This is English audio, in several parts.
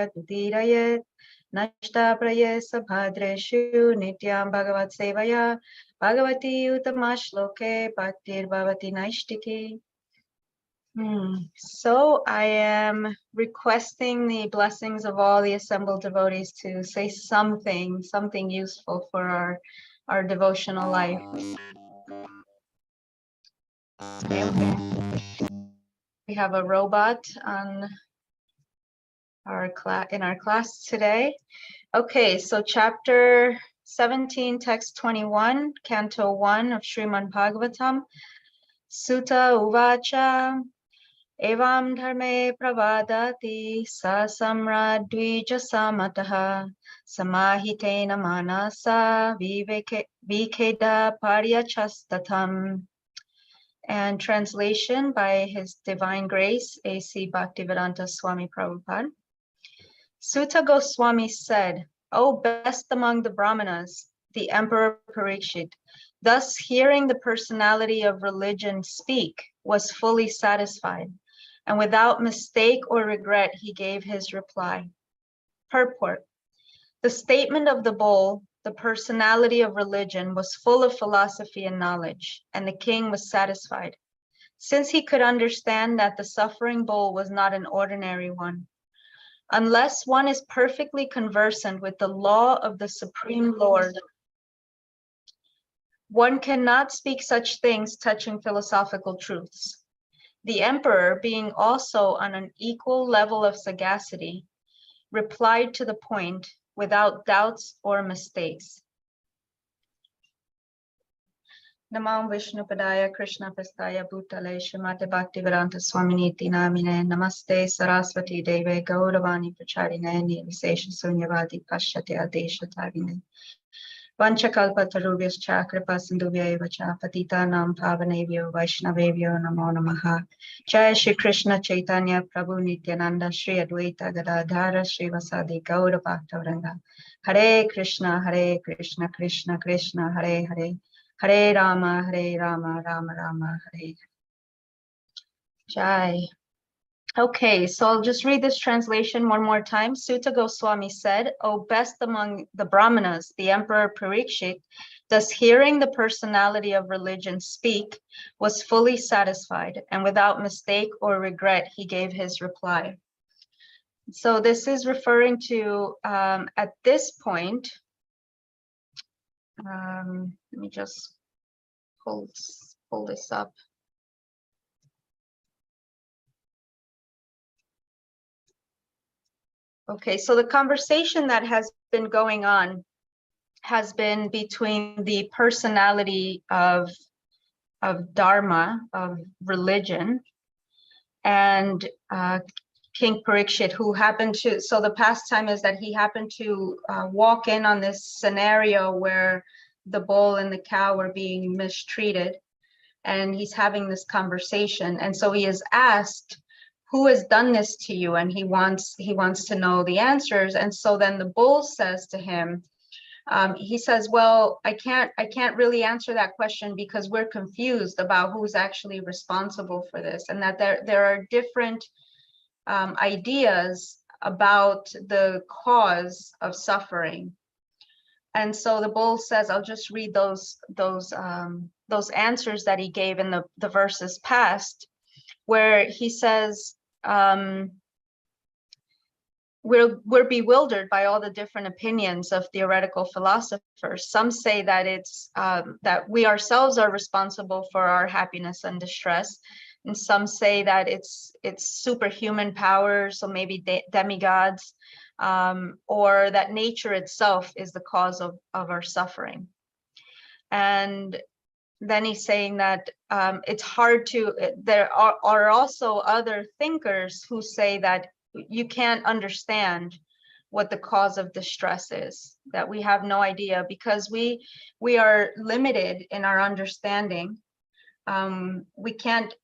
Tutirayet Nashta Prayesa Bhadreshu Nityam Bhagavat Sevaya Bhagavati Utamashloke Bhaktir Bhavati Naishtiki. So I am requesting the blessings of all the assembled devotees to say something useful for our devotional life. Okay. We have a robot on our class today. Okay, so chapter 17, text 21, canto 1 of SRIMAD BHAGAVATAM, Sutta Uvacha. Evam dharme pravadati sa samradvija samataha samahitena manasa vikeda paryachastatam. And translation by His Divine Grace, A.C. Bhaktivedanta Swami Prabhupada. Sutta Goswami said, "O best among the Brahmanas, the Emperor Parikshit, thus hearing the personality of religion speak, was fully satisfied, and without mistake or regret he gave his reply." Purport. The statement of the bull, the personality of religion, was full of philosophy and knowledge, and the king was satisfied, since he could understand that the suffering bull was not an ordinary one. Unless one is perfectly conversant with the law of the Supreme Lord, one cannot speak such things touching philosophical truths. The emperor, being also on an equal level of sagacity, replied to the point without doubts or mistakes. Namam Vishnupadaya Krishna Pastaya Bhutale Srimate Bhaktivedanta Swaminiti Namine Namaste Saraswati Deve Gauravani Pracharine Nirvisesha Sunyavadi Pashyate Adesha Tavine Vanchakalpa Tarubhyascha Kripa Sindhuvya Cha Patita Nam Pavanevyo Vaishnavevyo Namo Namaha. Jai Shri Krishna Chaitanya Prabhu Nityananda Shri Advaita Gadadhara Shri Vasadi Gaura Bhaktavranga. Hare Krishna Krishna Krishna Hare Hare, Hare Rama Rama Rama Hare. Jai. Okay, so I'll just read this translation one more time. Sutta Goswami said, "O best among the Brahmanas, the Emperor Parikshit, thus hearing the personality of religion speak, was fully satisfied, and without mistake or regret he gave his reply." So this is referring to, at this point, let me just pull this up. Okay, so the conversation that has been going on has been between the personality of Dharma, of religion, and King Parikshit, who happened to, so the pastime is that he happened to walk in on this scenario where the bull and the cow were being mistreated, and he's having this conversation. And so he is asked, "Who has done this to you?" And he wants to know the answers. And so then the bull says to him, he says, "Well, I can't really answer that question because we're confused about who's actually responsible for this, and that there are different ideas about the cause of suffering." And so the bull says, I'll just read those answers that he gave in the verses past, where he says, we're bewildered by all the different opinions of theoretical philosophers. Some say that it's that we ourselves are responsible for our happiness and distress, and some say that it's superhuman powers, so maybe demigods, or that nature itself is the cause of our suffering. And then he's saying that it's hard to, there are also other thinkers who say that you can't understand what the cause of distress is, that we have no idea because we are limited in our understanding. We can't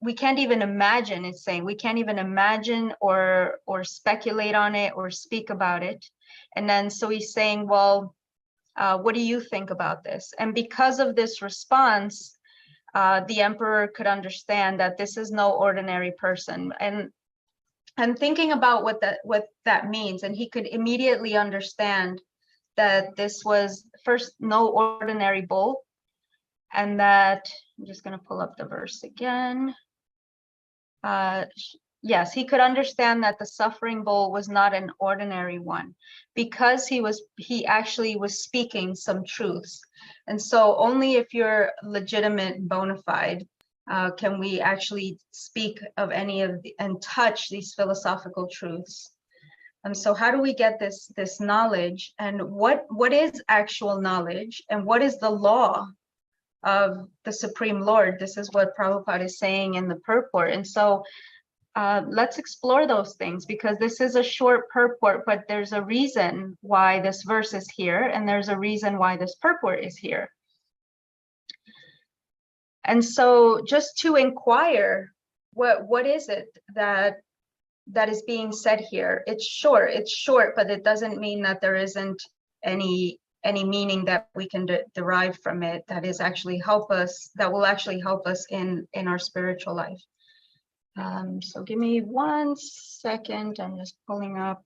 even imagine, it's saying, we can't even imagine or speculate on it or speak about it. And then so he's saying, well, what do you think about this? And because of this response, the emperor could understand that this is no ordinary person. And and thinking about what that means, and he could immediately understand that this was first no ordinary bull, and that I'm just going to pull up the verse again. Yes, he could understand that the suffering bull was not an ordinary one, because he actually was speaking some truths. And so only if you're legitimate and bona fide can we actually speak of any of and touch these philosophical truths. And so how do we get this knowledge, and what is actual knowledge, and what is the law of the Supreme Lord? This is what Prabhupada is saying in the purport. And so let's explore those things, because this is a short purport, but there's a reason why this verse is here, and there's a reason why this purport is here. And so just to inquire, what is it that is being said here? It's short, but it doesn't mean that there isn't any meaning that we can derive from it that will actually help us in our spiritual life. So give me 1 second. I'm just pulling up.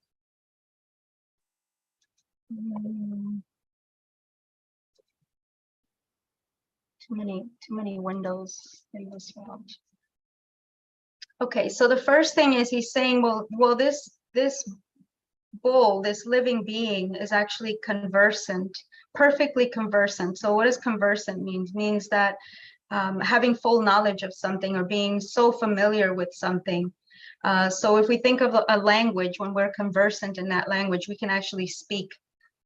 Too many windows in this world. Okay, so the first thing is he's saying, well, this bull, this living being, is actually conversant, perfectly conversant. So what does conversant mean? It means that having full knowledge of something, or being so familiar with something. So if we think of a language, when we're conversant in that language, we can actually speak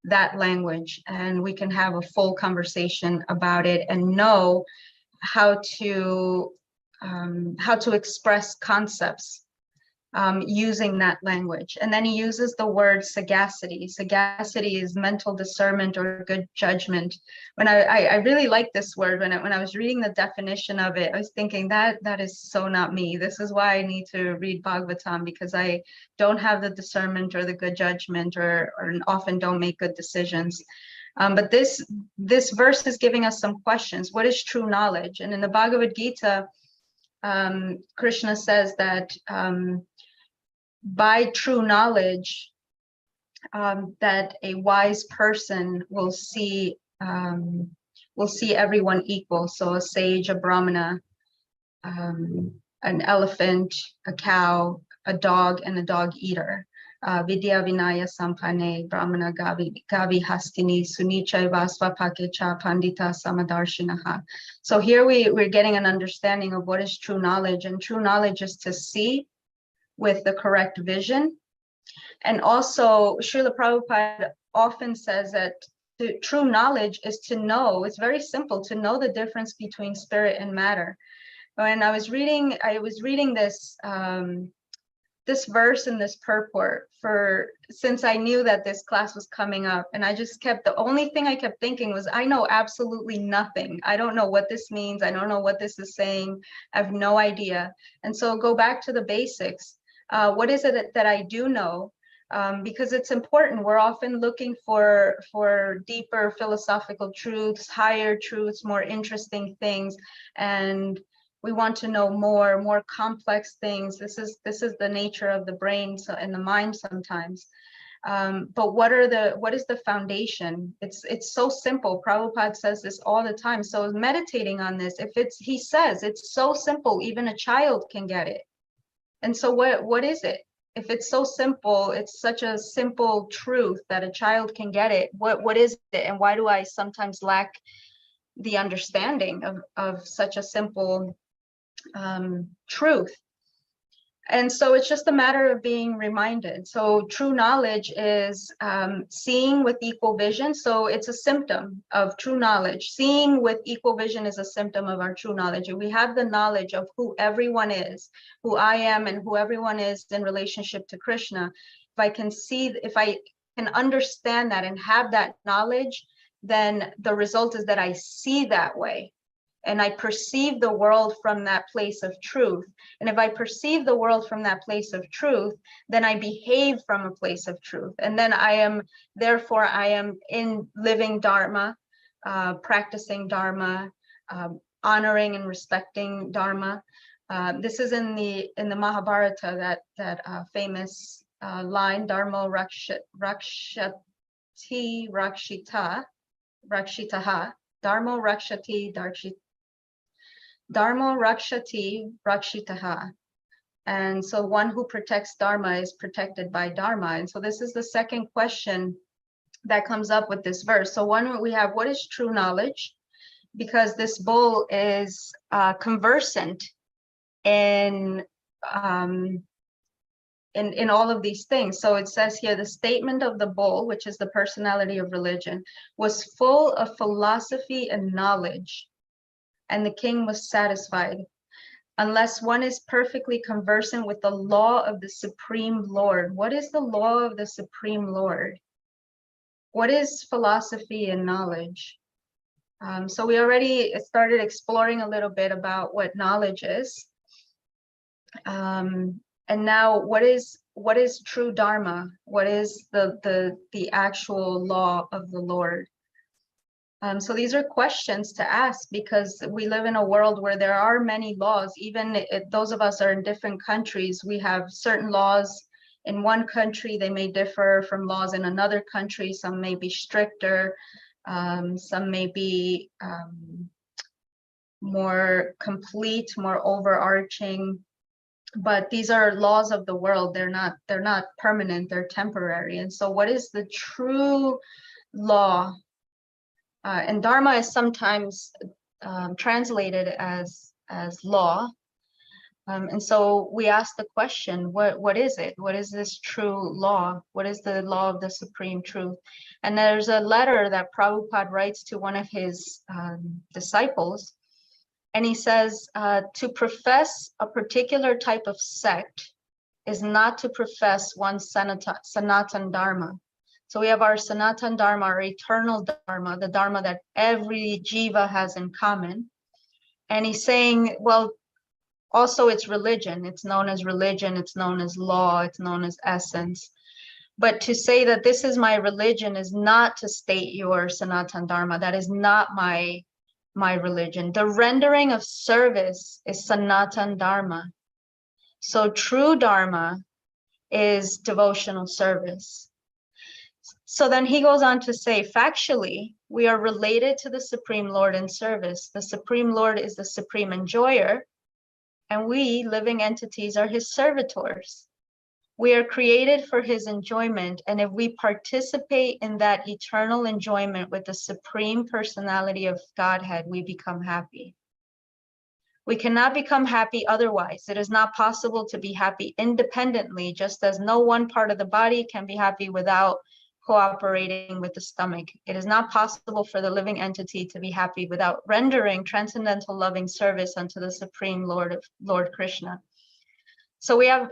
that language, and we can have a full conversation about it and know how to express concepts using that language. And then he uses the word sagacity. Sagacity is mental discernment or good judgment. When I really like this word. When I was reading the definition of it, I was thinking that is so not me. This is why I need to read Bhagavatam, because I don't have the discernment or the good judgment, or often don't make good decisions. But this verse is giving us some questions. What is true knowledge? And in the Bhagavad Gita, Krishna says that by true knowledge, that a wise person will see everyone equal. So a sage, a brahmana, an elephant, a cow, a dog, and a dog eater. Vidya Vinaya Sampane Brahmana Gavi Hastini Sunichai Vasva Pakecha Pandita Samadarshinaha. So here we're getting an understanding of what is true knowledge, and true knowledge is to see with the correct vision. And also Srila Prabhupada often says that the true knowledge is to know, it's very simple, to know the difference between spirit and matter. When I was reading this this verse in this purport since I knew that this class was coming up, and the only thing I kept thinking was, I know absolutely nothing. I don't know what this means. I don't know what this is saying. I have no idea. And so go back to the basics. What is it that I do know? Because it's important. We're often looking for deeper philosophical truths, higher truths, more interesting things, and we want to know more complex things. This is the nature of the brain and the mind sometimes. But what is the foundation? It's so simple. Prabhupada says this all the time. So meditating on this, he says it's so simple, even a child can get it. And so what is it? If it's so simple, it's such a simple truth that a child can get it. What is it, and why do I sometimes lack the understanding of such a simple truth? And so it's just a matter of being reminded. So true knowledge is seeing with equal vision. So it's a symptom of true knowledge. Seeing with equal vision is a symptom of our true knowledge. And we have the knowledge of who everyone is, who I am, and who everyone is in relationship to Krishna. If I can understand that and have that knowledge, then the result is that I see that way. And I perceive the world from that place of truth. And if I perceive the world from that place of truth, then I behave from a place of truth. And then I am in living Dharma, practicing Dharma, honoring and respecting Dharma. This is in the Mahabharata, that famous line, Dharma Rakshati Rakshitaha, Dharma Rakshati Dharma Rakshati Rakshitaha. And so one who protects Dharma is protected by Dharma. And so this is the second question that comes up with this verse. So one, we have, what is true knowledge? Because this bull is conversant in all of these things. So it says here, the statement of the bull, which is the personality of religion, was full of philosophy and knowledge, and the king was satisfied. Unless one is perfectly conversant with the law of the Supreme Lord. What is the law of the Supreme Lord? What is philosophy and knowledge? So we already started exploring a little bit about what knowledge is. And now what is true Dharma? What is the actual law of the Lord? So these are questions to ask, because we live in a world where there are many laws. Even if those of us are in different countries, we have certain laws in one country, they may differ from laws in another country. Some may be stricter, some may be more complete, more overarching. But these are laws of the world. They're not permanent, they're temporary. And so what is the true law? And Dharma is sometimes translated as law. And so we ask the question, what is it? What is this true law? What is the law of the supreme truth? And there's a letter that Prabhupada writes to one of his disciples. And he says, to profess a particular type of sect is not to profess one's Sanatan Dharma. So we have our Sanatan Dharma, our eternal Dharma, the Dharma that every jiva has in common. And he's saying, well, also it's religion. It's known as religion, it's known as law, it's known as essence. But to say that this is my religion is not to state your Sanatan Dharma. That is not my religion. The rendering of service is Sanatan Dharma. So true Dharma is devotional service. So then he goes on to say, factually, we are related to the Supreme Lord in service. The Supreme Lord is the supreme enjoyer, and we, living entities, are his servitors. We are created for his enjoyment, and if we participate in that eternal enjoyment with the Supreme Personality of Godhead, we become happy. We cannot become happy otherwise. It is not possible to be happy independently, just as no one part of the body can be happy without cooperating with the stomach. It is not possible for the living entity to be happy without rendering transcendental loving service unto the Supreme Lord Krishna. So we have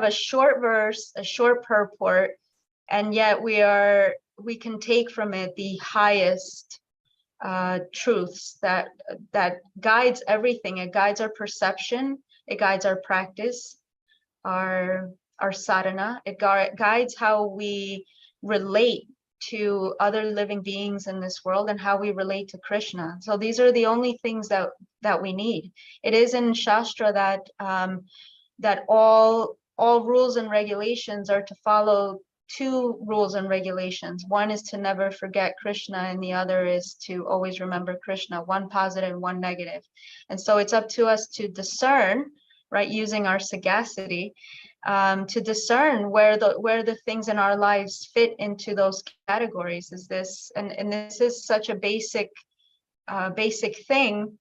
a short verse, a short purport, and yet we can take from it the highest truths that guides everything. It guides our perception, it guides our practice, our sadhana, it guides how we relate to other living beings in this world and how we relate to Krishna. So these are the only things that we need. It is in Shastra that all rules and regulations are to follow two rules and regulations. One is to never forget Krishna, and the other is to always remember Krishna, one positive, one negative. And so it's up to us to discern, right, using our sagacity, to discern where the things in our lives fit into those categories. Is this, and this is such a basic thing,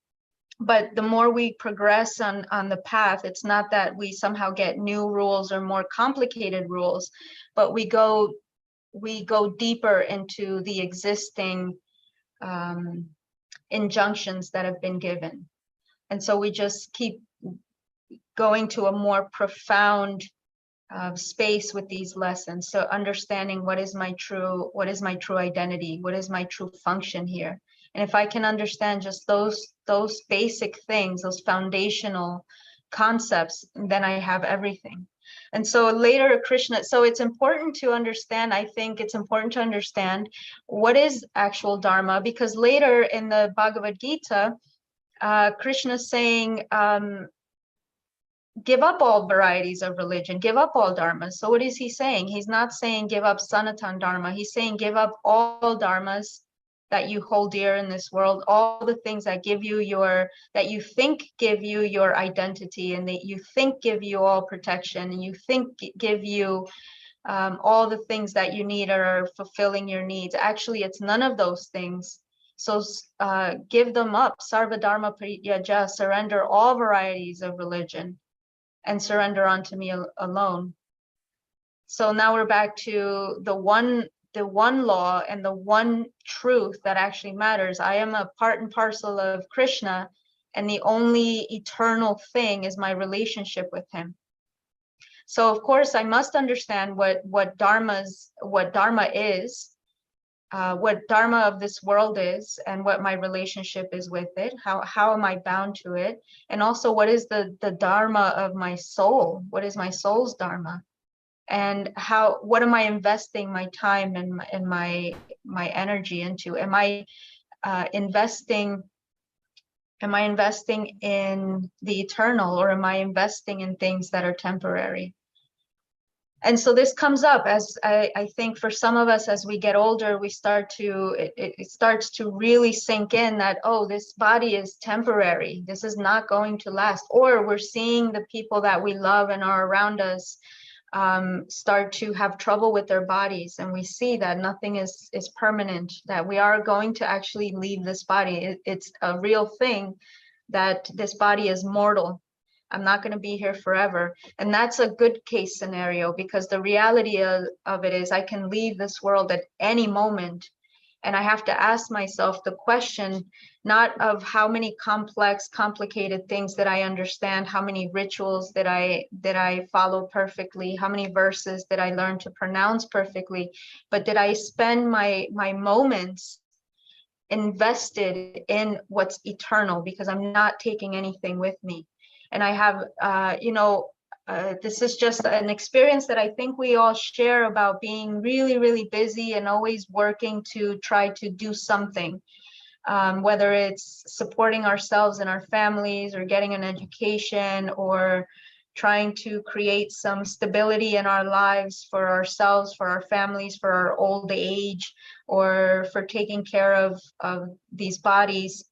but the more we progress on the path, it's not that we somehow get new rules or more complicated rules, but we go deeper into the existing injunctions that have been given. And so we just keep going to a more profound space with these lessons. So understanding what is my true identity, what is my true function here. And if I can understand just those basic things, those foundational concepts, then I have everything. And so later Krishna, so it's important to understand, I think it's important to understand what is actual Dharma, because later in the Bhagavad Gita, Krishna is saying, give up all varieties of religion, give up all dharmas. So what is he saying? He's not saying give up Sanatan Dharma. He's saying give up all dharmas that you hold dear in this world, all the things that give you that you think give you your identity, and that you think give you all protection, and you think give you all the things that you need are fulfilling your needs. Actually, it's none of those things. So give them up. Sarva Dharma Parityajya, surrender all varieties of religion and surrender unto me alone. So now we're back to the one law and the one truth that actually matters. I am a part and parcel of Krishna, and the only eternal thing is my relationship with him. So of course I must understand what dharma is, what dharma of this world is, and what my relationship is with it. How am I bound to it? And also, what is the dharma of my soul? What is my soul's dharma? And what am I investing my time and my energy into? Am I investing in the eternal, or am I investing in things that are temporary? And so this comes up as I think for some of us, as we get older, it starts to really sink in that, oh, this body is temporary. This is not going to last. Or we're seeing the people that we love and are around us start to have trouble with their bodies. And we see that nothing is permanent, that we are going to actually leave this body. It's a real thing that this body is mortal. I'm not going to be here forever. And that's a good case scenario, because the reality of it is I can leave this world at any moment. And I have to ask myself the question, not of how many complicated things that I understand, how many rituals that I follow perfectly, how many verses that I learn to pronounce perfectly, but did I spend my moments invested in what's eternal, because I'm not taking anything with me. And I have, this is just an experience that I think we all share, about being really, really busy and always working to try to do something, whether it's supporting ourselves and our families, or getting an education, or trying to create some stability in our lives for ourselves, for our families, for our old age, or for taking care of these bodies.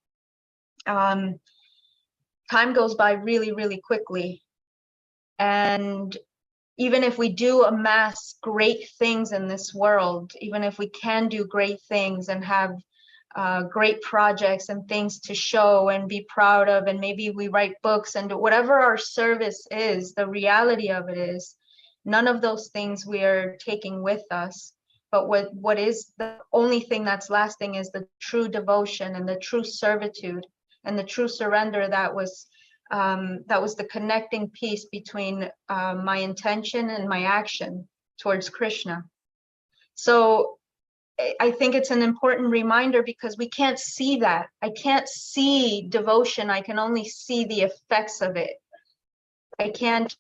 Time goes by really, really quickly. And even if we do amass great things in this world, even if we can do great things and have great projects and things to show and be proud of, and maybe we write books and do whatever our service is, the reality of it is none of those things we are taking with us. But what is the only thing that's lasting is the true devotion and the true servitude and the true surrender that was the connecting piece between my intention and my action towards Krishna. So I think it's an important reminder, because we can't see that. I can't see devotion. I can only see the effects of it. I can't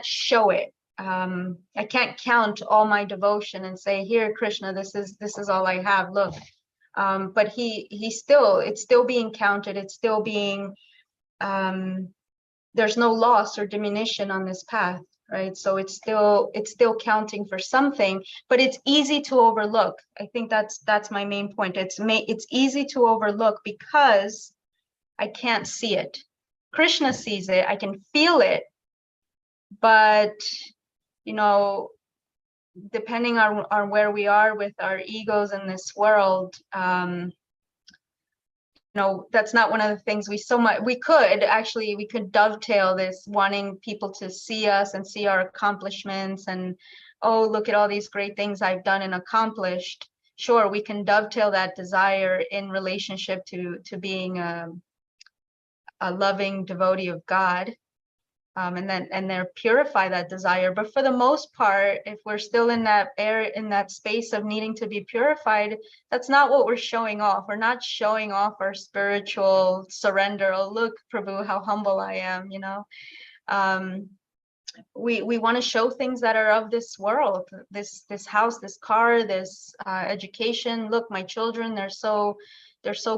show it. I can't count all my devotion and say, here, Krishna, this is all I have, look. But it's still being counted. It's still being, there's no loss or diminution on this path, right? So it's still counting for something, but it's easy to overlook. I think that's my main point. It's easy to overlook because I can't see it. Krishna sees it. I can feel it, but depending on where we are with our egos in this world, that's not one of the things we could dovetail this, wanting people to see us and see our accomplishments, and, oh, look at all these great things I've done and accomplished. Sure, we can dovetail that desire in relationship to being a loving devotee of God, and then purify that desire. But for the most part, if we're still in that space of needing to be purified, that's not what we're showing off. We're not showing off our spiritual surrender. Oh, look, Prabhu, how humble I am. We want to show things that are of this world, this house, this car, this education. Look, my children, they're so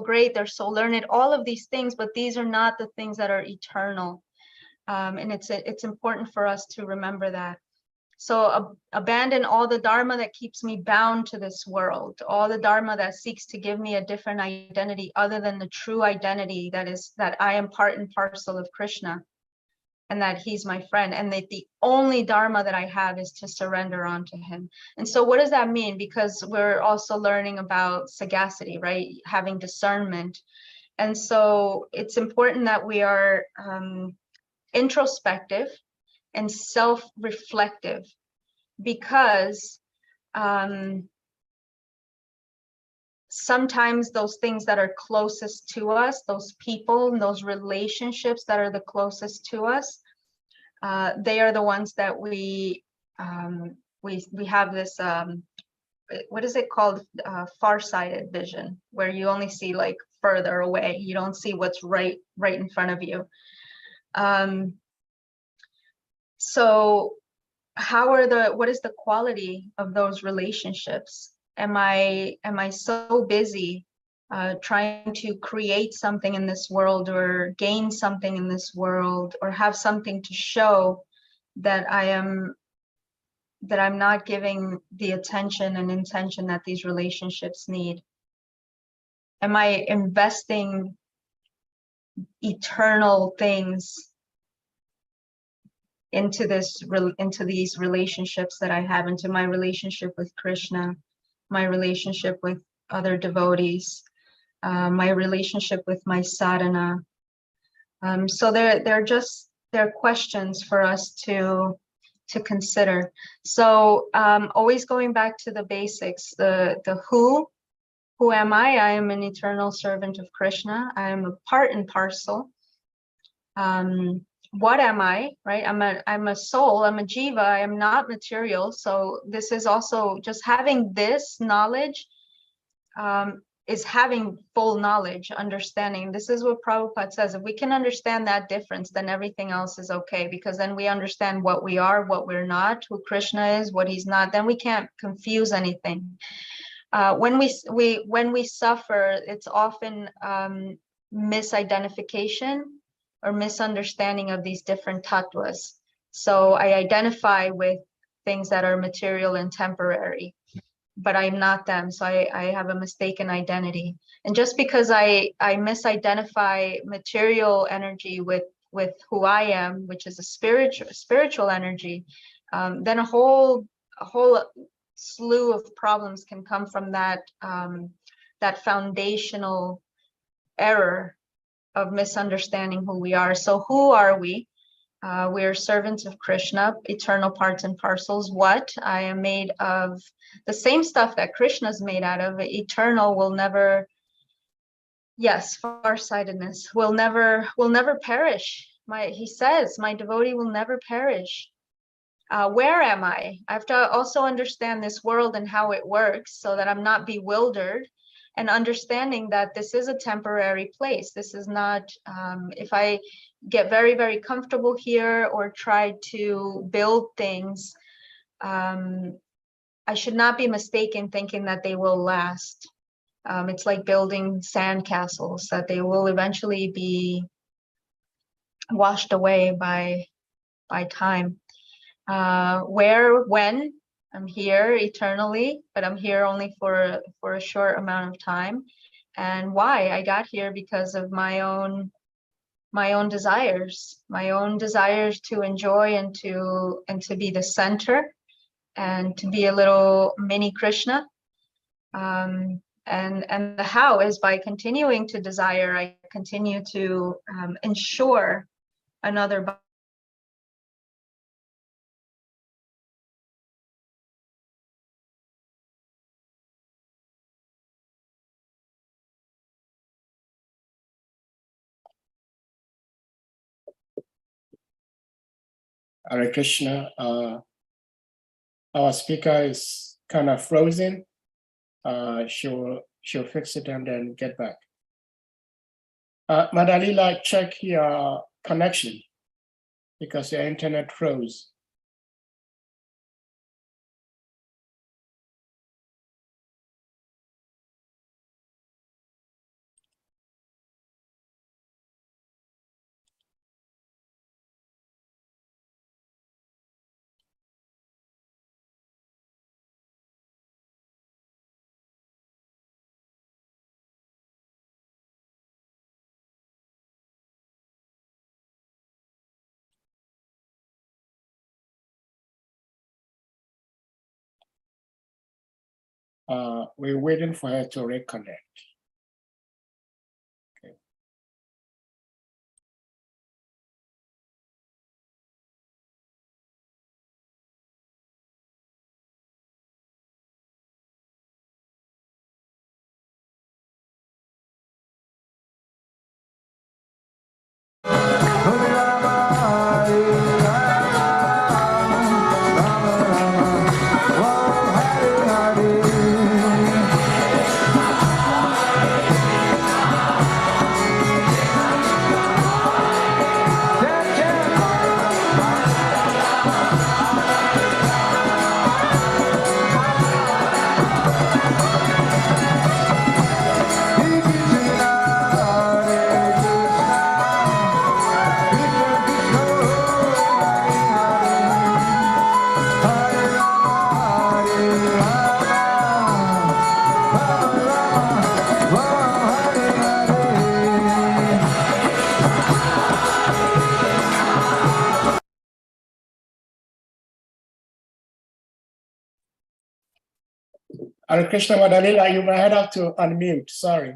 great, they're so learned, all of these things, but these are not the things that are eternal. And it's important for us to remember that. So abandon all the dharma that keeps me bound to this world, all the dharma that seeks to give me a different identity other than the true identity that I am part and parcel of Krishna, and that he's my friend, and that the only dharma that I have is to surrender onto him. And so what does that mean? Because we're also learning about sagacity, right? Having discernment. And so it's important that we are introspective and self-reflective, because sometimes those things that are closest to us, those people, those relationships that are the closest to us, they are the ones that we have this what is it called, far-sighted vision, where you only see like further away, you don't see what's right in front of you. So what is the quality of those relationships? Am I so busy trying to create something in this world, or gain something in this world, or have something to show, that I'm not giving the attention and intention that these relationships need? Am I investing eternal things into these relationships that I have, into my relationship with Krishna, my relationship with other devotees, my relationship with my sadhana? So they're questions for us to consider. So always going back to the basics, the who am I? I am an eternal servant of Krishna. I am a part and parcel. What am I, right? I'm a soul, I'm a jiva, I am not material. So this is also just having this knowledge, is having full knowledge, understanding. This is what Prabhupada says. If we can understand that difference, then everything else is okay, because then we understand what we are, what we're not, who Krishna is, what he's not. Then we can't confuse anything. When we suffer, it's often misidentification or misunderstanding of these different tattvas. So I identify with things that are material and temporary, but I'm not them. So I have a mistaken identity. And just because I misidentify material energy with who I am, which is a spiritual energy, then a whole slew of problems can come from that that foundational error of misunderstanding who we are. So who are we? We are servants of Krishna, eternal parts and parcels. What? I am made of the same stuff that Krishna is made out of. Eternal will never, yes, farsightedness will never perish. He says, my devotee will never perish. Where am I? I have to also understand this world and how it works, so that I'm not bewildered, and understanding that this is a temporary place. This is not, if I get very, very comfortable here or try to build things, I should not be mistaken thinking that they will last. It's like building sand castles, that they will eventually be washed away by time. Where, when? I'm here eternally, but I'm here only for a short amount of time. And why? I got here because of my own desires, to enjoy and to be the center, and to be a little mini Krishna. And the how is by continuing to desire. I continue to ensure another Hare Krishna. Our speaker is kind of frozen. She'll fix it and then get back. Mother Lila, check your connection, because your internet froze. We're waiting for her to reconnect. Okay. Hare Krishna, Madalila, you might have to unmute. Sorry.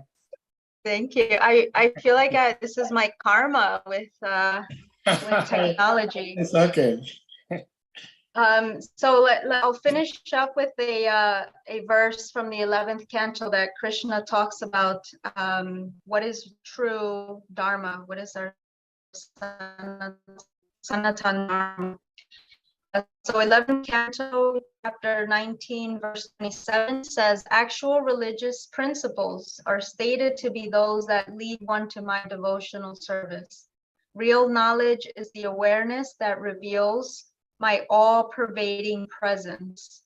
Thank you. I feel like this is my karma with technology. It's okay. So I'll finish up with a verse from the 11th canto that Krishna talks about what is true Dharma, what is our Sanatana Dharma. So 11th canto, chapter 19, verse 27 says, actual religious principles are stated to be those that lead one to my devotional service. Real knowledge is the awareness that reveals my all-pervading presence.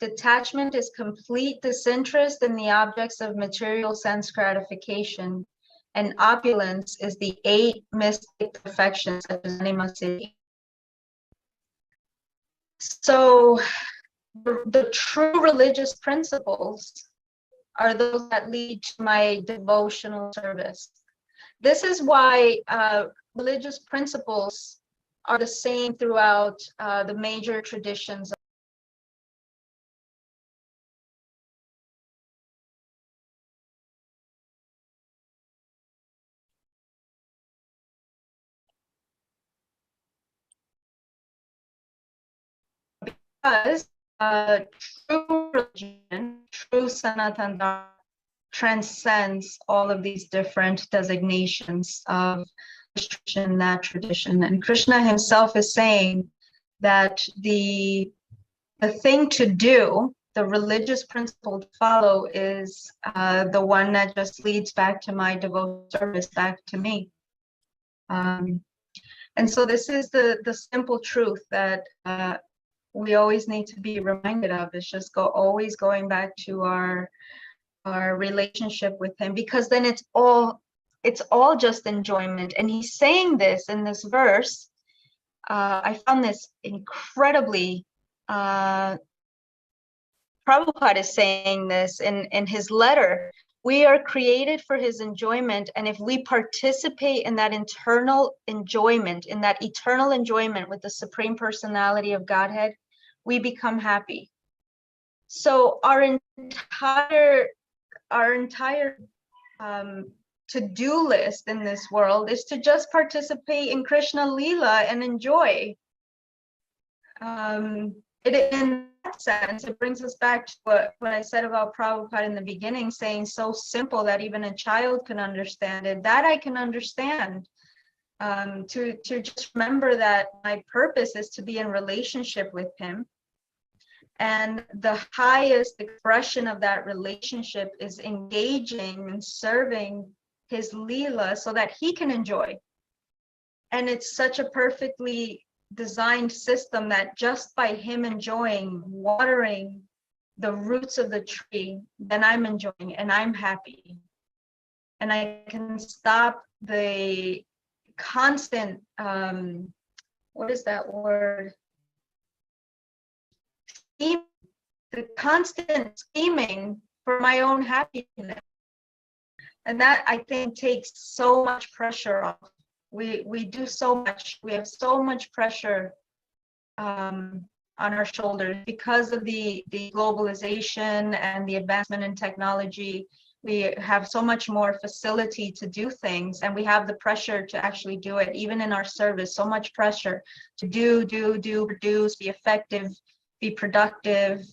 Detachment is complete disinterest in the objects of material sense gratification, and opulence is the 8 mystic perfections such as animosity. So the true religious principles are those that lead to my devotional service. This is why religious principles are the same throughout the major traditions. Because true religion, true Sanatana Dharma, transcends all of these different designations of that tradition. And Krishna himself is saying that the thing to do, the religious principle to follow, is the one that just leads back to my devotional service, back to me. And so this is the simple truth that we always need to be reminded of. It's just always going back to our relationship with him, because then it's all just enjoyment. And he's saying this in this verse. I found this incredibly, Prabhupada is saying this in his letter. We are created for his enjoyment, and if we participate in that internal enjoyment, in that eternal enjoyment with the Supreme Personality of Godhead, we become happy. So our entire to-do list in this world is to just participate in Krishna Lila and enjoy. In that sense, it brings us back to what I said about Prabhupada in the beginning, saying so simple that even a child can understand it. That I can understand. To just remember that my purpose is to be in relationship with him. And the highest expression of that relationship is engaging and serving his Leela so that he can enjoy. And it's such a perfectly designed system that just by him enjoying, watering the roots of the tree, then I'm enjoying and I'm happy. And I can stop the constant, what is that word? The constant scheming for my own happiness. And that, I think, takes so much pressure off. We do so much, we have so much pressure on on our shoulders because of the globalization and the advancement in technology. We have so much more facility to do things, and we have the pressure to actually do it, even in our service, so much pressure to do, produce, be effective, be productive,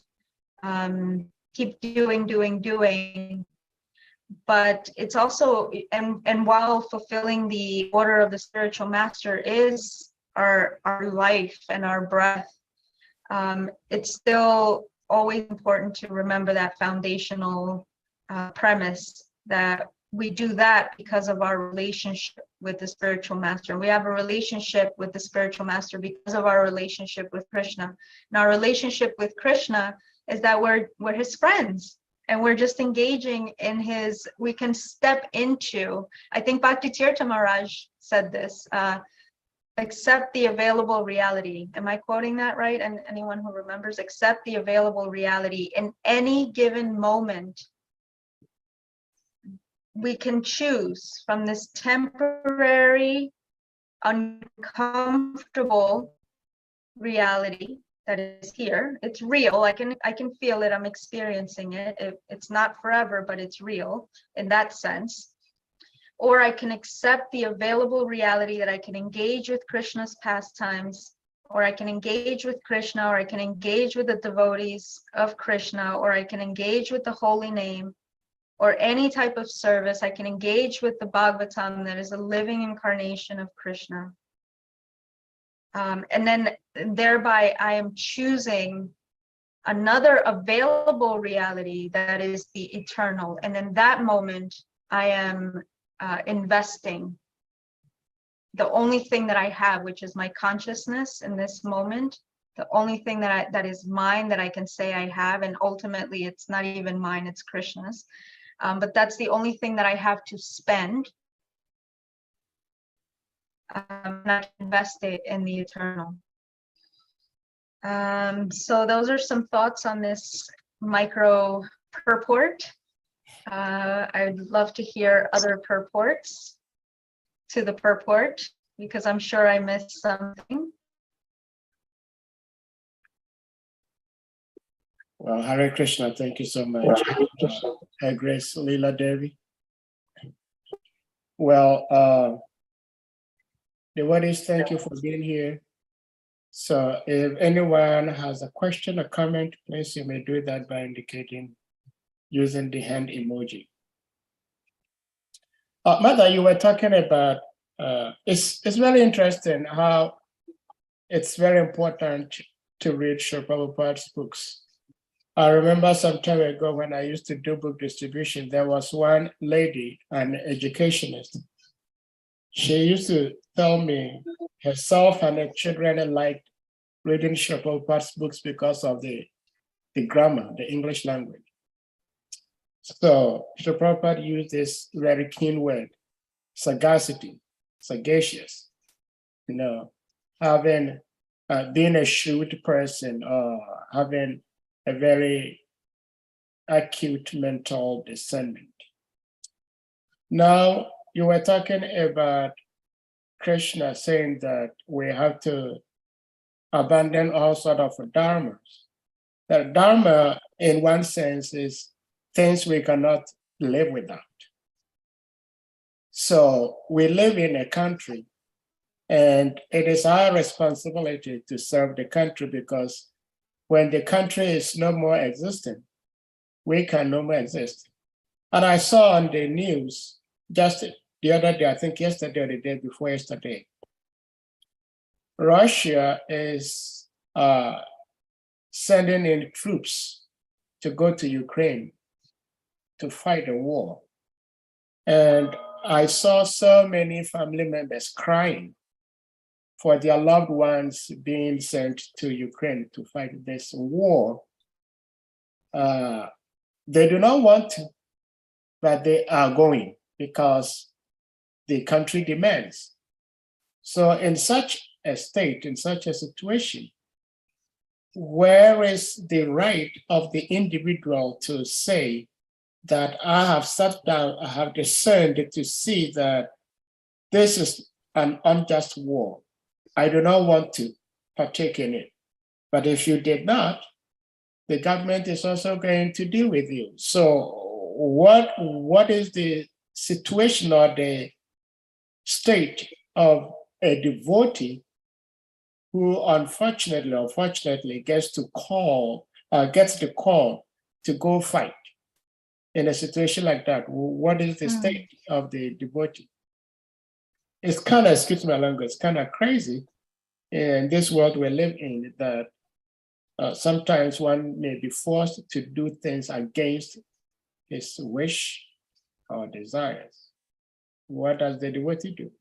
keep doing. But it's also, and while fulfilling the order of the spiritual master is our life and our breath, it's still always important to remember that foundational premise that we do that because of our relationship with the spiritual master. We have a relationship with the spiritual master because of our relationship with Krishna. And our relationship with Krishna is that we're his friends, and we're just engaging in his, we can step into, I think Bhakti Tirtha Maharaj said this, accept the available reality. Am I quoting that right? And anyone who remembers, accept the available reality. In any given moment, we can choose from this temporary, uncomfortable reality that is here. It's real. I can feel it. I'm experiencing it. It's not forever, but it's real in that sense. Or I can accept the available reality that I can engage with Krishna's pastimes, or I can engage with Krishna, or I can engage with the devotees of Krishna, or I can engage with the holy name, or any type of service. I can engage with the Bhagavatam that is a living incarnation of Krishna. And then thereby I am choosing another available reality that is the eternal. And in that moment, I am investing the only thing that I have, which is my consciousness in this moment, the only thing that is mine that I can say I have, and ultimately it's not even mine, it's Krishna's. But that's the only thing that I have to spend, not invest it in the eternal. So those are some thoughts on this micro purport. I'd love to hear other purports to the purport, because I'm sure I missed something. Well, Hare Krishna, thank you so much. Her Grace Lila Devi. Well, devotees, thank you for being here. So if anyone has a question or comment, please, you may do that by indicating using the hand emoji. Mother, you were talking about, it's very interesting how it's very important to read Srila Prabhupada's books. I remember some time ago when I used to do book distribution, there was one lady, an educationist. She used to tell me herself and her children liked reading Srila Prabhupada's books because of the grammar, the English language. So Srila Prabhupada used this very keen word, sagacity, sagacious, you know, having, being a shrewd person, or having a very acute mental discernment. Now, you were talking about Krishna saying that we have to abandon all sort of dharmas. That dharma, in one sense, is things we cannot live without. So we live in a country, and it is our responsibility to serve the country, because when the country is no more existing, we can no more exist. And I saw on the news just the other day, I think yesterday or the day before yesterday, Russia is sending in troops to go to Ukraine to fight a war. And I saw so many family members crying for their loved ones being sent to Ukraine to fight this war. They do not want to, but they are going because the country demands. So in such a state, in such a situation, where is the right of the individual to say that I have sat down, I have discerned to see that this is an unjust war. I do not want to partake in it. But if you did not, the government is also going to deal with you. So what is the situation or the state of a devotee who unfortunately or fortunately gets the call to go fight in a situation like that? What is the state of the devotee? It's kind of, excuse my language, it's kind of crazy in this world we live in that sometimes one may be forced to do things against his wish or desires. What does the devotee do?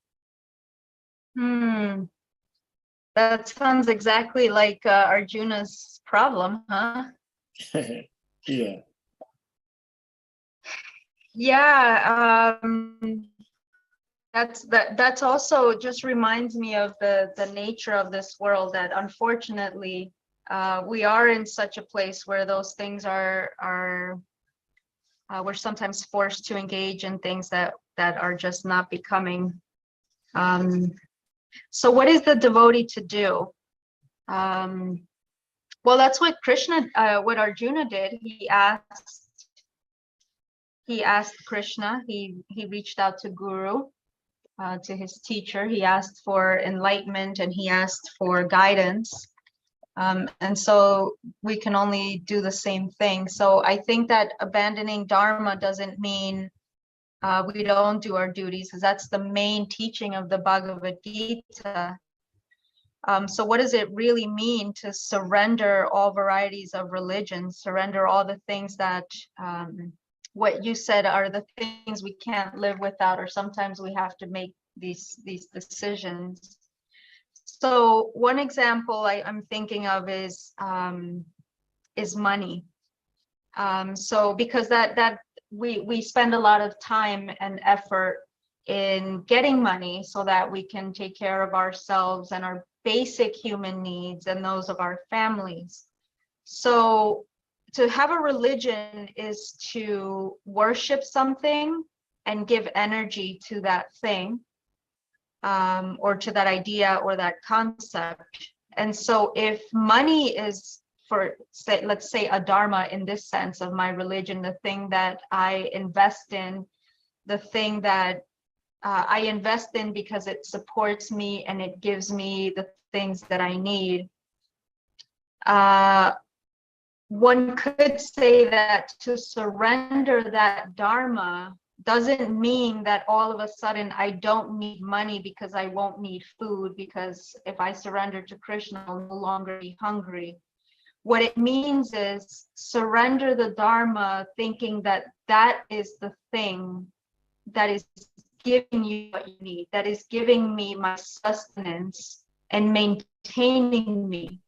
That sounds exactly like Arjuna's problem, huh? Yeah. Yeah, that's also just reminds me of the nature of this world, that unfortunately we are in such a place where those things are we're sometimes forced to engage in things that are just not becoming. So what is the devotee to do? Well, that's what what Arjuna did. He asked Krishna. He reached out to Guru, to his teacher. He asked for enlightenment and he asked for guidance. And so we can only do the same thing. So I think that abandoning Dharma doesn't mean we don't do our duties, because that's the main teaching of the Bhagavad Gita. So what does it really mean to surrender all varieties of religion, surrender all the things that, what you said are the things we can't live without, or sometimes we have to make these decisions. So one example I'm thinking of is money. So because that we spend a lot of time and effort in getting money so that we can take care of ourselves and our basic human needs and those of our families. So to have a religion is to worship something and give energy to that thing, or to that idea or that concept. And so if money is, for say, let's say a dharma in this sense of my religion, the thing that I invest in, the thing that I invest in because it supports me and it gives me the things that I need. One could say that to surrender that dharma doesn't mean that all of a sudden I don't need money because I won't need food, because if I surrender to Krishna, I'll no longer be hungry. What it means is surrender the dharma, thinking that that is the thing that is giving you what you need, that is giving me my sustenance and maintaining me.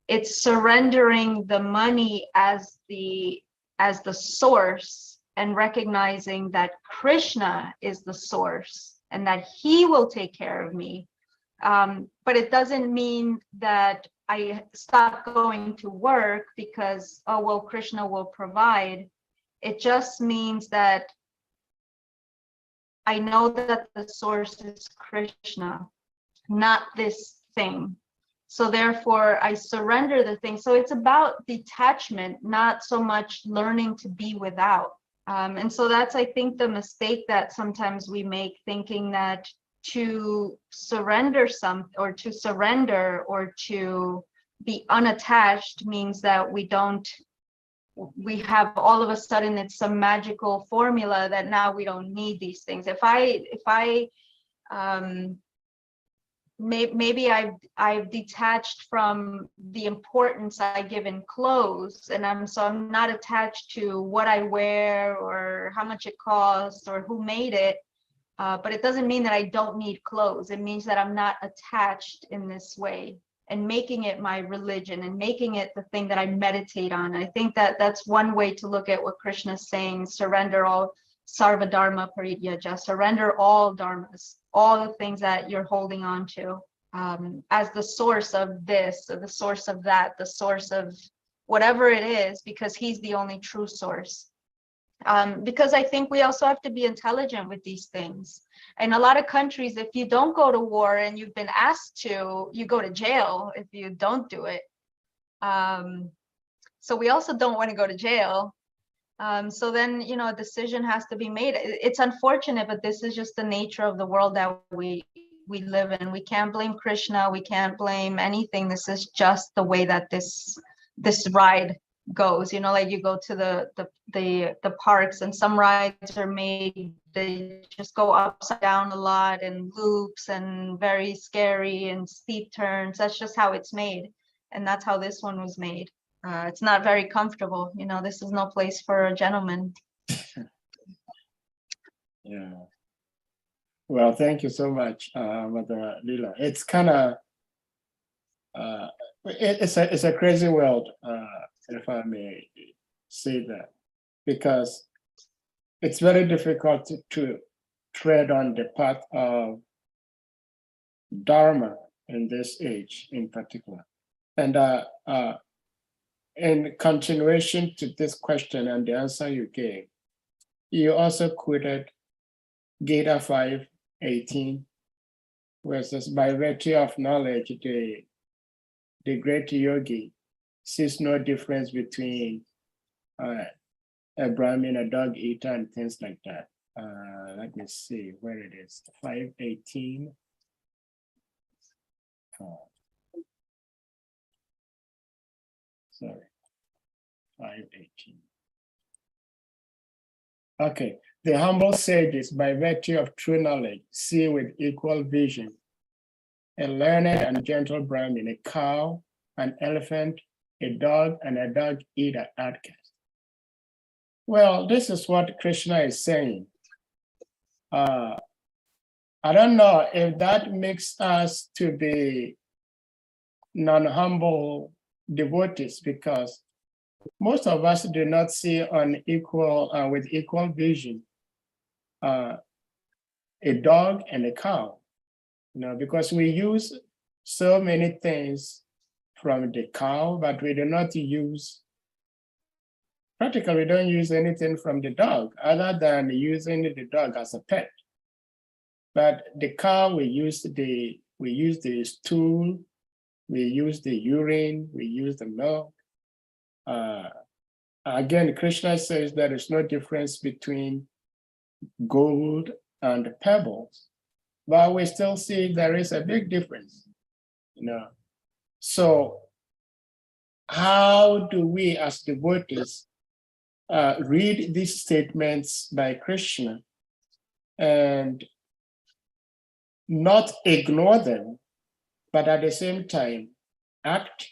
It's surrendering the money as the source and recognizing that Krishna is the source and that he will take care of me. But it doesn't mean that I stop going to work because, oh, well, Krishna will provide. It just means that I know that the source is Krishna, not this thing. So therefore I surrender the thing. So it's about detachment, not so much learning to be without. And so that's, I think, the mistake that sometimes we make, thinking that to surrender or to be unattached means that we have all of a sudden it's some magical formula that now we don't need these things. If I maybe I've detached from the importance I give in clothes, and I'm not attached to what I wear or how much it costs or who made it, but it doesn't mean that I don't need clothes. It means that I'm not attached in this way, and making it my religion and making it the thing that I meditate on. And I think that that's one way to look at what Krishna is saying: surrender all, sarva dharma parityaja, surrender all dharmas, all the things that you're holding on to, as the source of this, or the source of that, the source of whatever it is, because he's the only true source. Because I think we also have to be intelligent with these things. In a lot of countries, if you don't go to war and you've been asked to, you go to jail if you don't do it. So we also don't want to go to jail. So then, you know, a decision has to be made. It's unfortunate, but this is just the nature of the world that we live in. We can't blame Krishna. We can't blame anything. This is just the way that this ride goes. You know, like you go to the parks, and some rides are made, they just go upside down a lot and loops and very scary and steep turns. That's just how it's made, and that's how this one was made. It's not very comfortable. You know, this is no place for a gentleman. Yeah. Well, thank you so much, Mother Lila. It's kind of it's a crazy world, if I may say that, because it's very difficult to tread on the path of Dharma in this age, in particular, and in continuation to this question and the answer you gave, you also quoted Gita 5:18, where it says, by virtue of knowledge, the great yogi sees no difference between a Brahmin, a dog eater, and things like that. Let me see where it is, 5:18. Sorry, 5:18. Okay, the humble sages, by virtue of true knowledge, see with equal vision a learned and gentle Brahmin, a cow, an elephant, a dog, and a dog eater outcast. Well, this is what Krishna is saying. I don't know if that makes us to be non-humble devotees, because most of us do not see on equal with equal vision a dog and a cow, you know, because we use so many things from the cow, but we do not use, practically we don't use anything from the dog other than using the dog as a pet. But the cow, we use the stool, we use the urine, we use the milk. Again, Krishna says there is no difference between gold and pebbles, but we still see there is a big difference, you know. So how do we as devotees read these statements by Krishna and not ignore them, but at the same time act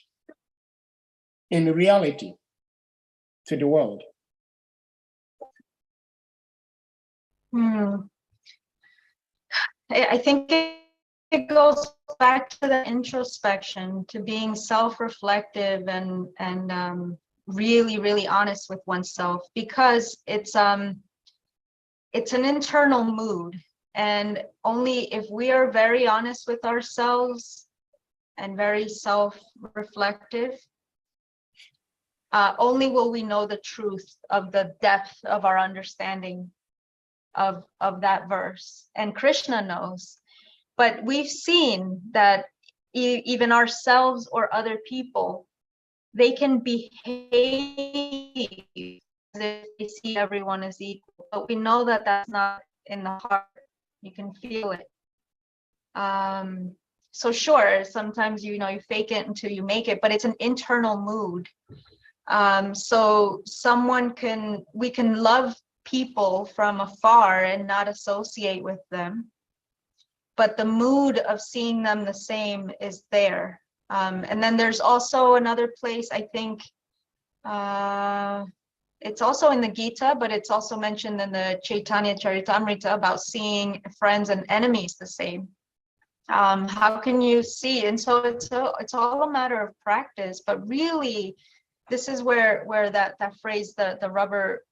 in reality to the world? I think it goes back to the introspection, to being self-reflective and really, really honest with oneself, because it's an internal mood, and only if we are very honest with ourselves and very self-reflective, only will we know the truth of the depth of our understanding of that verse. And Krishna knows, but we've seen that even ourselves or other people, they can behave as if they see everyone as equal, but we know that that's not in the heart. You can feel it. So sure, sometimes you fake it until you make it, but it's an internal mood. So we can love people from afar and not associate with them, but the mood of seeing them the same is there. And then there's also another place, I think, it's also in the Gita, but it's also mentioned in the Chaitanya Charitamrita about seeing friends and enemies the same. How can you see? And so it's all a matter of practice, but really, this is where that phrase, the rubber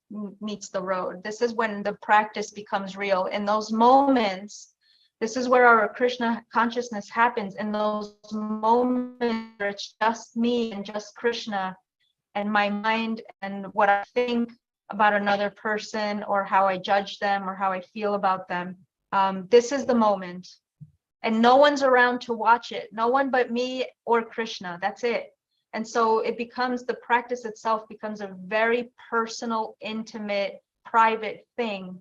meets the road. This is when the practice becomes real. In those moments, this is where our Krishna consciousness happens. In those moments where it's just me and just Krishna and my mind and what I think about another person, or how I judge them, or how I feel about them. This is the moment. And no one's around to watch it. No one but me or Krishna. That's it. And so it becomes, the practice itself becomes a very personal, intimate, private thing,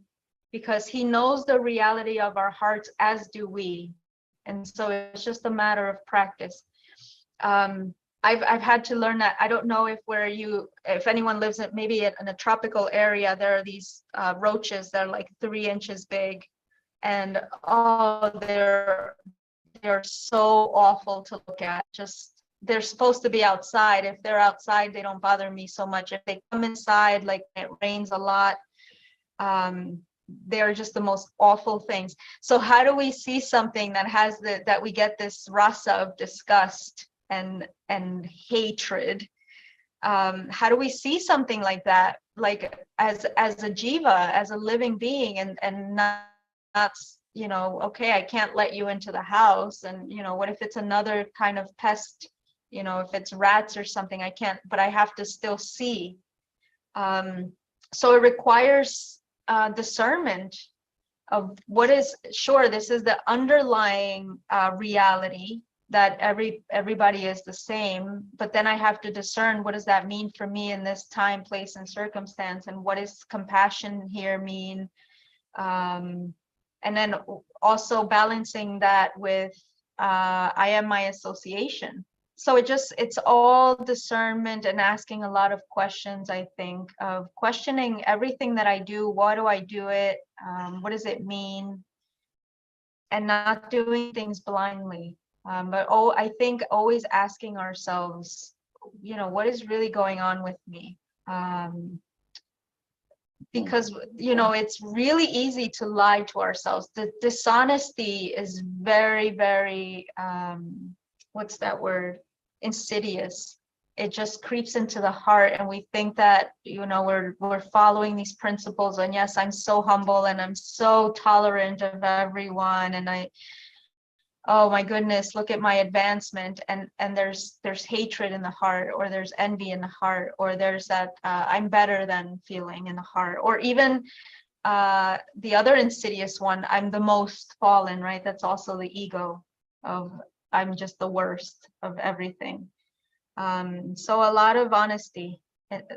because he knows the reality of our hearts, as do we. And so it's just a matter of practice. I've had to learn that. I don't know if anyone lives in maybe in a tropical area, there are these roaches that are like 3 inches big, and oh, they're so awful to look at. Just, they're supposed to be outside. If they're outside, they don't bother me so much. If they come inside, like it rains a lot, they're just the most awful things. So how do we see something that has that we get this rasa of disgust and hatred? How do we see something like that, like as a jiva, as a living being, and not you know, okay, I can't let you into the house, and you know, what if it's another kind of pest, you know, if it's rats or something, I can't, but I have to still see. So it requires discernment of what is, sure, this is the underlying reality, that everybody is the same, but then I have to discern, what does that mean for me in this time, place, and circumstance, and what does compassion here mean? And then also balancing that with I am my association. So it's all discernment and asking a lot of questions, I think, of questioning everything that I do. Why do I do it? What does it mean? And not doing things blindly. But I think always asking ourselves, you know, what is really going on with me? Because, you know, it's really easy to lie to ourselves. The dishonesty is very, very, what's that word? Insidious. It just creeps into the heart, and we think that, you know, we're following these principles, and yes, I'm so humble and I'm so tolerant of everyone, and oh my goodness, look at my advancement, and there's hatred in the heart, or there's envy in the heart, or there's that I'm better than feeling in the heart, or even the other insidious one, I'm the most fallen, right? That's also the ego of I'm just the worst of everything. So a lot of honesty,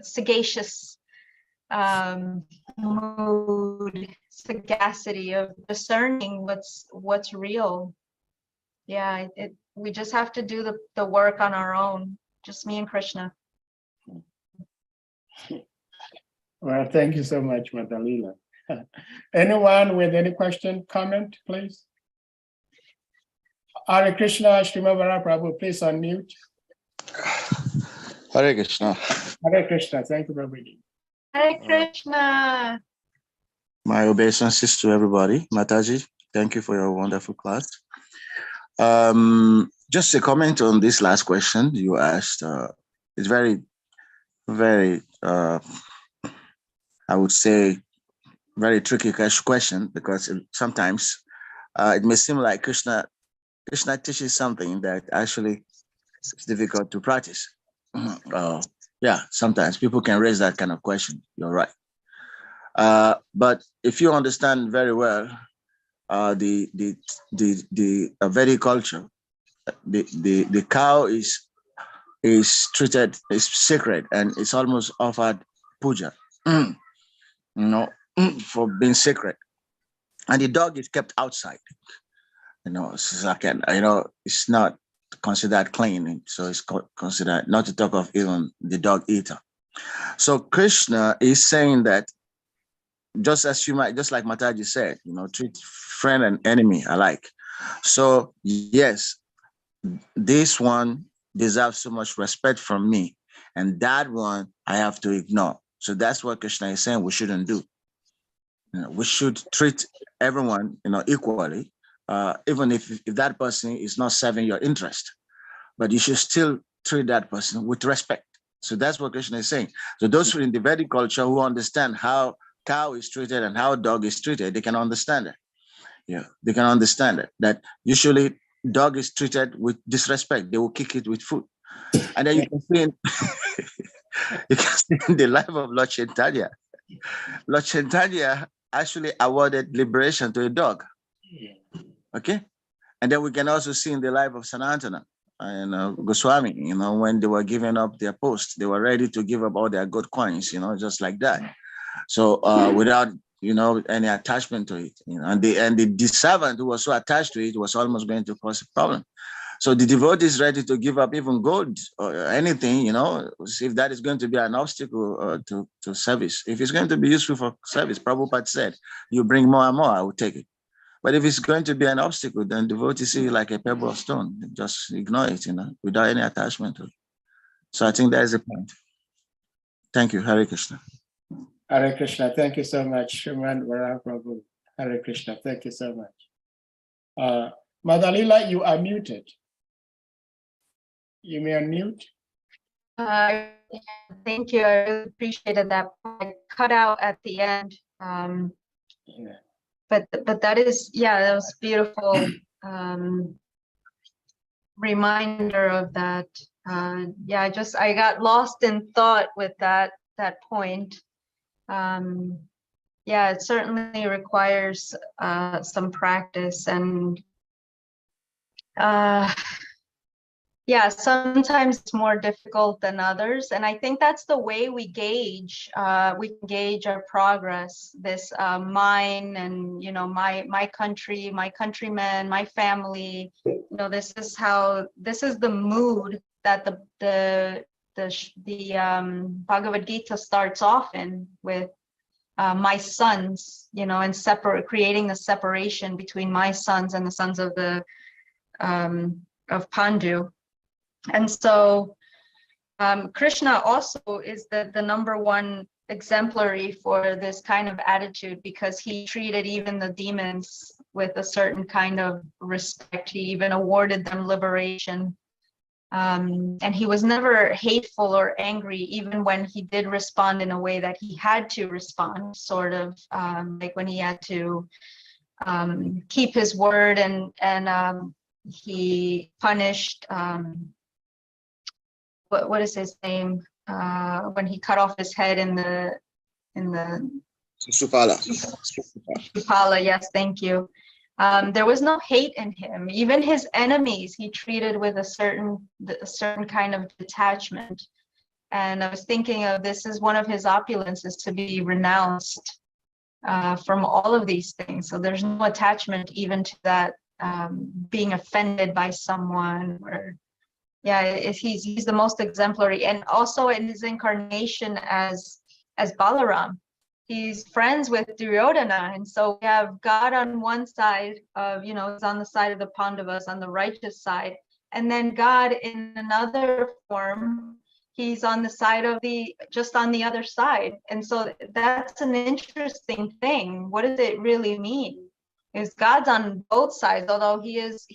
sagacious mood, sagacity of discerning what's real. Yeah, we just have to do the work on our own, just me and Krishna. Well, thank you so much, Mother Lila. Anyone with any question, comment, please? Hare Krishna, Srimad Prabhu, please unmute. Hare Krishna. Hare Krishna, thank you for reading. Hare Krishna. My obeisances to everybody. Mataji, thank you for your wonderful class. Just a comment on this last question you asked. It's very, very, I would say, very tricky question, because sometimes it may seem like Krishna teaches something that actually is difficult to practice. Yeah, sometimes people can raise that kind of question. You're right. But if you understand very well the Vedic culture, the cow is treated, is sacred, and it's almost offered puja, you know, for being sacred. And the dog is kept outside. You know, it's like, you know, it's not considered clean, so it's considered, not to talk of even the dog eater. So Krishna is saying that just like Mataji said, you know, treat friend and enemy alike. So yes, this one deserves so much respect from me, and that one I have to ignore. So that's what Krishna is saying we shouldn't do. You know, we should treat everyone, you know, equally, even if that person is not serving your interest, but you should still treat that person with respect. So that's what Krishna is saying. So those who in the Vedic culture who understand how cow is treated and how dog is treated, they can understand it. Yeah, they can understand it. That usually dog is treated with disrespect. They will kick it with food. And then you can see in the life of Lord Chaitanya. Lord Chaitanya actually awarded liberation to a dog. Okay? And then we can also see in the life of Sanatana, Goswami, when they were giving up their post, they were ready to give up all their gold coins, just like that. So without, any attachment to it, and the servant who was so attached to it was almost going to cause a problem. So the devotee is ready to give up even gold or anything, if that is going to be an obstacle to service. If it's going to be useful for service, Prabhupada said, you bring more and more, I will take it. But if it's going to be an obstacle, then devotee see it like a pebble of stone. Just ignore it, without any attachment to it. So I think that is the point. Thank you. Hare Krishna. Hare Krishna. Thank you so much, Shriman Vara Prabhu. Hare Krishna. Thank you so much. Mother Lila, you are muted. You may unmute. Thank you. I really appreciated that. I cut out at the end. Yeah. But that is, that was beautiful reminder of that. I got lost in thought with that point. It certainly requires some practice, and sometimes it's more difficult than others. And I think that's the way we gauge our progress, this mine and, my country, my countrymen, my family, this is the mood that the Bhagavad Gita starts off in, with my sons, and creating the separation between my sons and the sons of of Pandu. And so Krishna also is the number one exemplary for this kind of attitude, because he treated even the demons with a certain kind of respect. He even awarded them liberation. And he was never hateful or angry, even when he did respond in a way that he had to respond, sort of like when he had to keep his word, and he punished what is his name, when he cut off his head in the Supala. Yes, thank you. There was no hate in him. Even his enemies he treated with a certain kind of detachment. And I was thinking of, this is one of his opulences, to be renounced from all of these things. So there's no attachment even to that, being offended by someone, or he's the most exemplary. And also in his incarnation as Balaram, he's friends with Duryodhana, and so we have God on one side of, he's on the side of the Pandavas, on the righteous side, and then God in another form, he's on the side of just on the other side. And so that's an interesting thing. What does it really mean? Is God's on both sides, although he is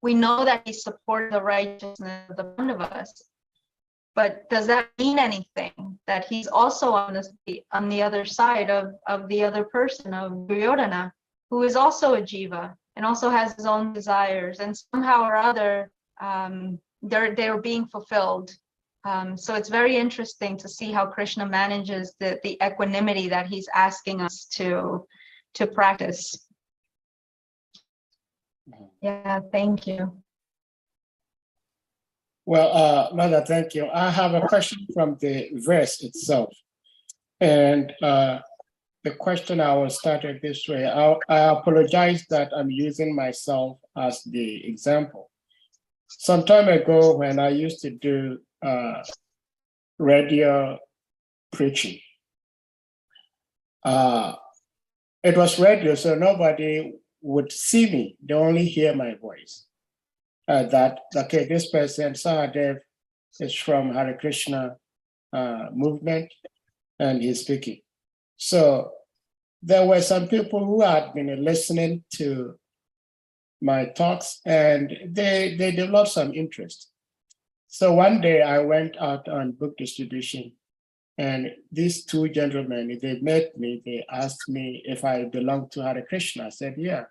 we know that he supports the righteousness of the Pandavas. But does that mean anything, that he's also on the other side of the other person, of Duryodhana, who is also a jiva and also has his own desires, and somehow or other they're being fulfilled. So it's very interesting to see how Krishna manages the equanimity that he's asking us to practice. Thank you. Well, Mother, thank you. I have a question from the verse itself. And the question I will start it this way. I apologize that I'm using myself as the example. Some time ago, when I used to do radio preaching, it was radio, so nobody would see me. They only hear my voice. Okay, this person, Sahadev, is from Hare Krishna movement, and he's speaking. So there were some people who had been listening to my talks, and they developed some interest. So one day I went out on book distribution, and these two gentlemen, they met me, they asked me if I belonged to Hare Krishna. I said, yeah.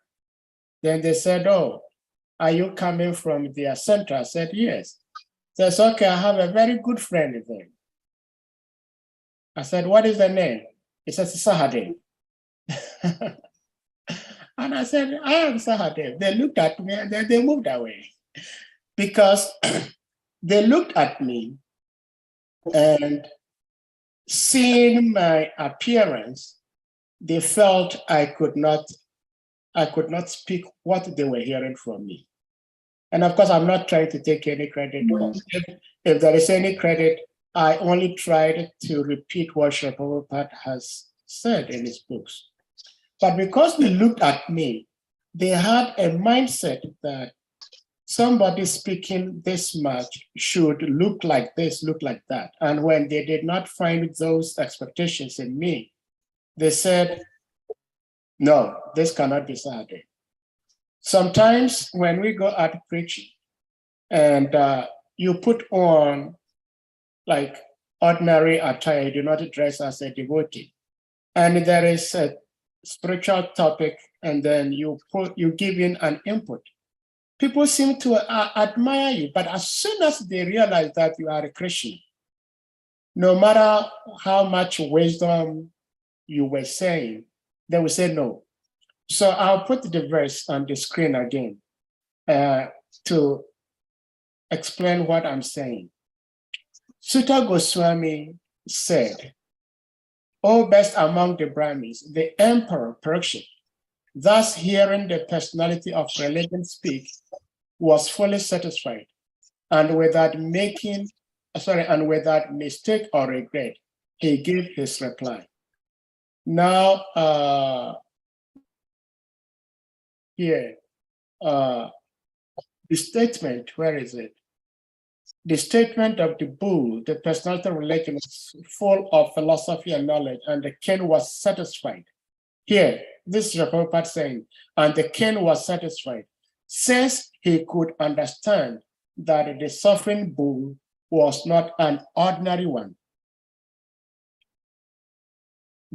Then they said, oh, are you coming from their center? I said, yes. They said, okay, I have a very good friend there. I said, what is the name? He says, Sahadev. And I said, I am Sahadev. They looked at me and then they moved away because they looked at me and seeing my appearance, they felt I could not speak what they were hearing from me. And of course, I'm not trying to take any credit. If there is any credit, I only tried to repeat what Srila Prabhupada has said in his books. But because they looked at me, they had a mindset that somebody speaking this much should look like this, look like that. And when they did not find those expectations in me, they said, no, this cannot be Sahadev. Sometimes when we go out preaching and you put on like ordinary attire, you do not dress as a devotee, and there is a spiritual topic, and then you give in an input, people seem to admire you. But as soon as they realize that you are a Christian, no matter how much wisdom you were saying, they will say no. So I'll put the verse on the screen again to explain what I'm saying. Sutta Goswami said, "O best among the Brahmins, the emperor Parikshit, thus hearing the personality of religion speak, was fully satisfied, and without mistake or regret, he gave his reply." Now, here, the statement, where is it? The statement of the bull, the personality of religion was full of philosophy and knowledge, and the king was satisfied. Here, this is Prabhupada saying, and the king was satisfied, since he could understand that the suffering bull was not an ordinary one.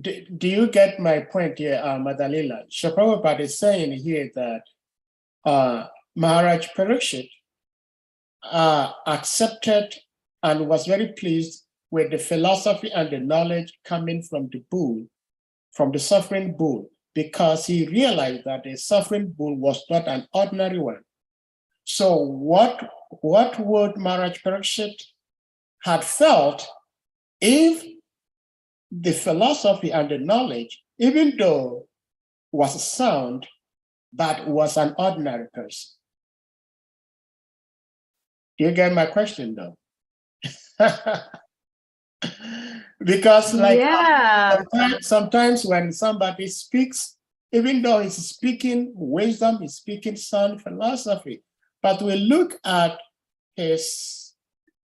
Do you get my point here, Mother Lila? Prabhupada is saying here that Maharaj Parikshit accepted and was very pleased with the philosophy and the knowledge coming from the bull, from the suffering bull, because he realized that the suffering bull was not an ordinary one. So what would Maharaj Parikshit had felt if the philosophy and the knowledge, even though was sound, but was an ordinary person? Do you get my question though? Because like sometimes when somebody speaks, even though he's speaking wisdom, he's speaking sound philosophy, but we look at his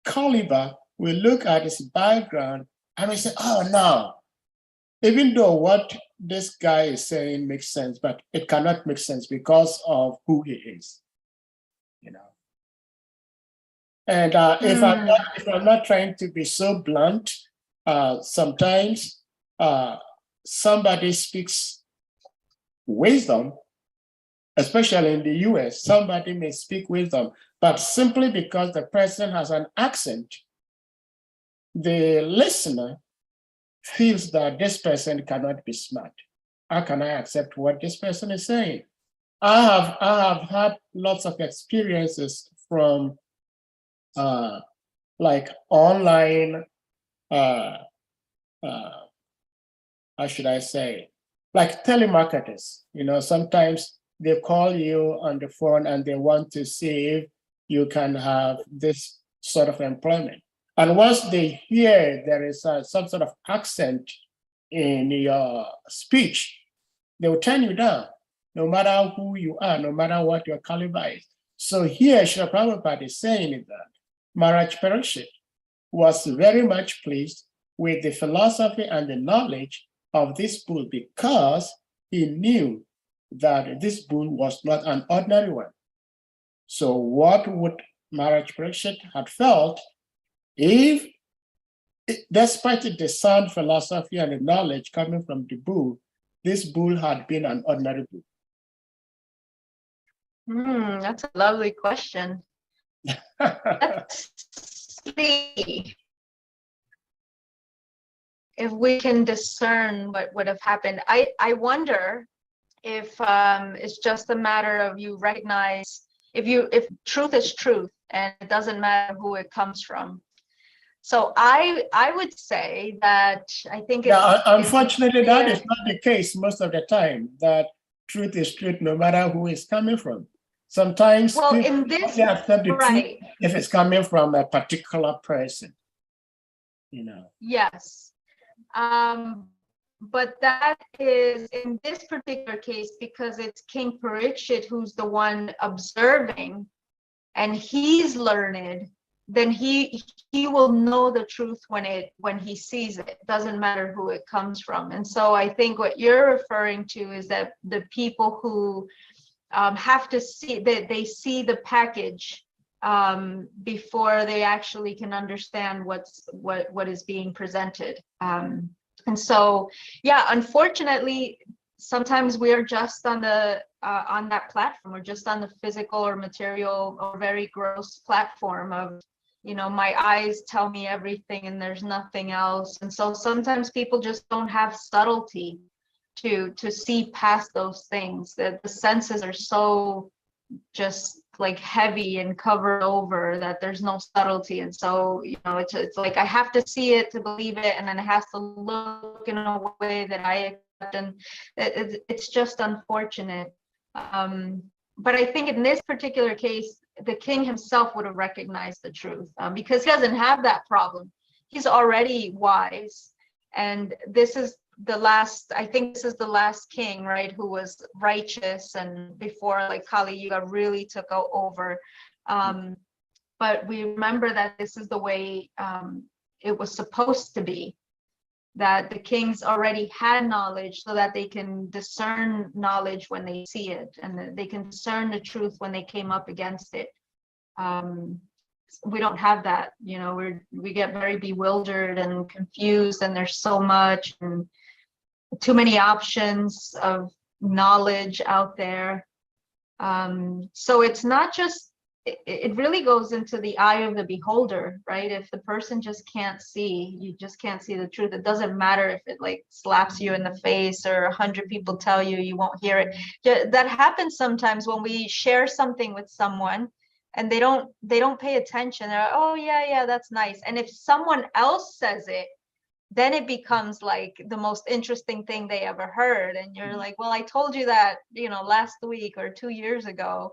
caliber, we look at his background, and we say, oh no, even though what this guy is saying makes sense, but it cannot make sense because of who he is, you know. And if I'm not trying to be so blunt, sometimes somebody speaks wisdom, especially in the US, somebody may speak wisdom, but simply because the person has an accent, the listener feels that this person cannot be smart. How can I accept what this person is saying? I have had lots of experiences from like online, how should I say, like telemarketers. You know, sometimes they call you on the phone and they want to see if you can have this sort of employment. And once they hear there is some sort of accent in your speech, they will turn you down, no matter who you are, no matter what your caliber is. So here, Srila Prabhupada is saying that Maharaj Parikshit was very much pleased with the philosophy and the knowledge of this bull because he knew that this bull was not an ordinary one. So what would Maharaj Parikshit have felt if, despite the sound philosophy and the knowledge coming from the bull, this bull had been an ordinary bull? That's a lovely question. Let's see if we can discern what would have happened. I wonder if it's just a matter of you recognize if truth is truth and it doesn't matter who it comes from. So I would say that I think unfortunately, that is not the case most of the time, that truth is truth no matter who it's coming from. Sometimes well, people in this, only accept the right, truth if it's coming from a particular person, you know. yes. But that is in this particular case because it's King Parikshit who's the one observing and he's learned, then he will know the truth when he sees it. It doesn't matter who it comes from. And so I think what you're referring to is that the people who have to see that they see the package before they actually can understand what is being presented. And so, yeah, unfortunately, sometimes we are just on the on that platform, or just on the physical or material or very gross platform of, you know, my eyes tell me everything and there's nothing else. And so sometimes people just don't have subtlety to see past those things, that the senses are so just like heavy and covered over that there's no subtlety. And so, you know, it's like I have to see it to believe it, and then it has to look in a way that I accept, and it's just unfortunate. But I think in this particular case, the king himself would have recognized the truth, because he doesn't have that problem. He's already wise, and this is the last, I think this is the last king, right, who was righteous, and before like Kali Yuga really took over. But we remember that this is the way it was supposed to be, that the kings already had knowledge so that they can discern knowledge when they see it, and that they can discern the truth when they came up against it. We don't have that, you know, we get very bewildered and confused, and there's so much and too many options of knowledge out there. So it's not just, it really goes into the eye of the beholder, right? If the person just can't see, you just can't see the truth. It doesn't matter if it like slaps you in the face or 100 people tell you, you won't hear it. That happens sometimes when we share something with someone and they don't pay attention. They're like, oh yeah, that's nice. And if someone else says it, then it becomes like the most interesting thing they ever heard. And you're like, well, I told you that, you know, last week or 2 years ago.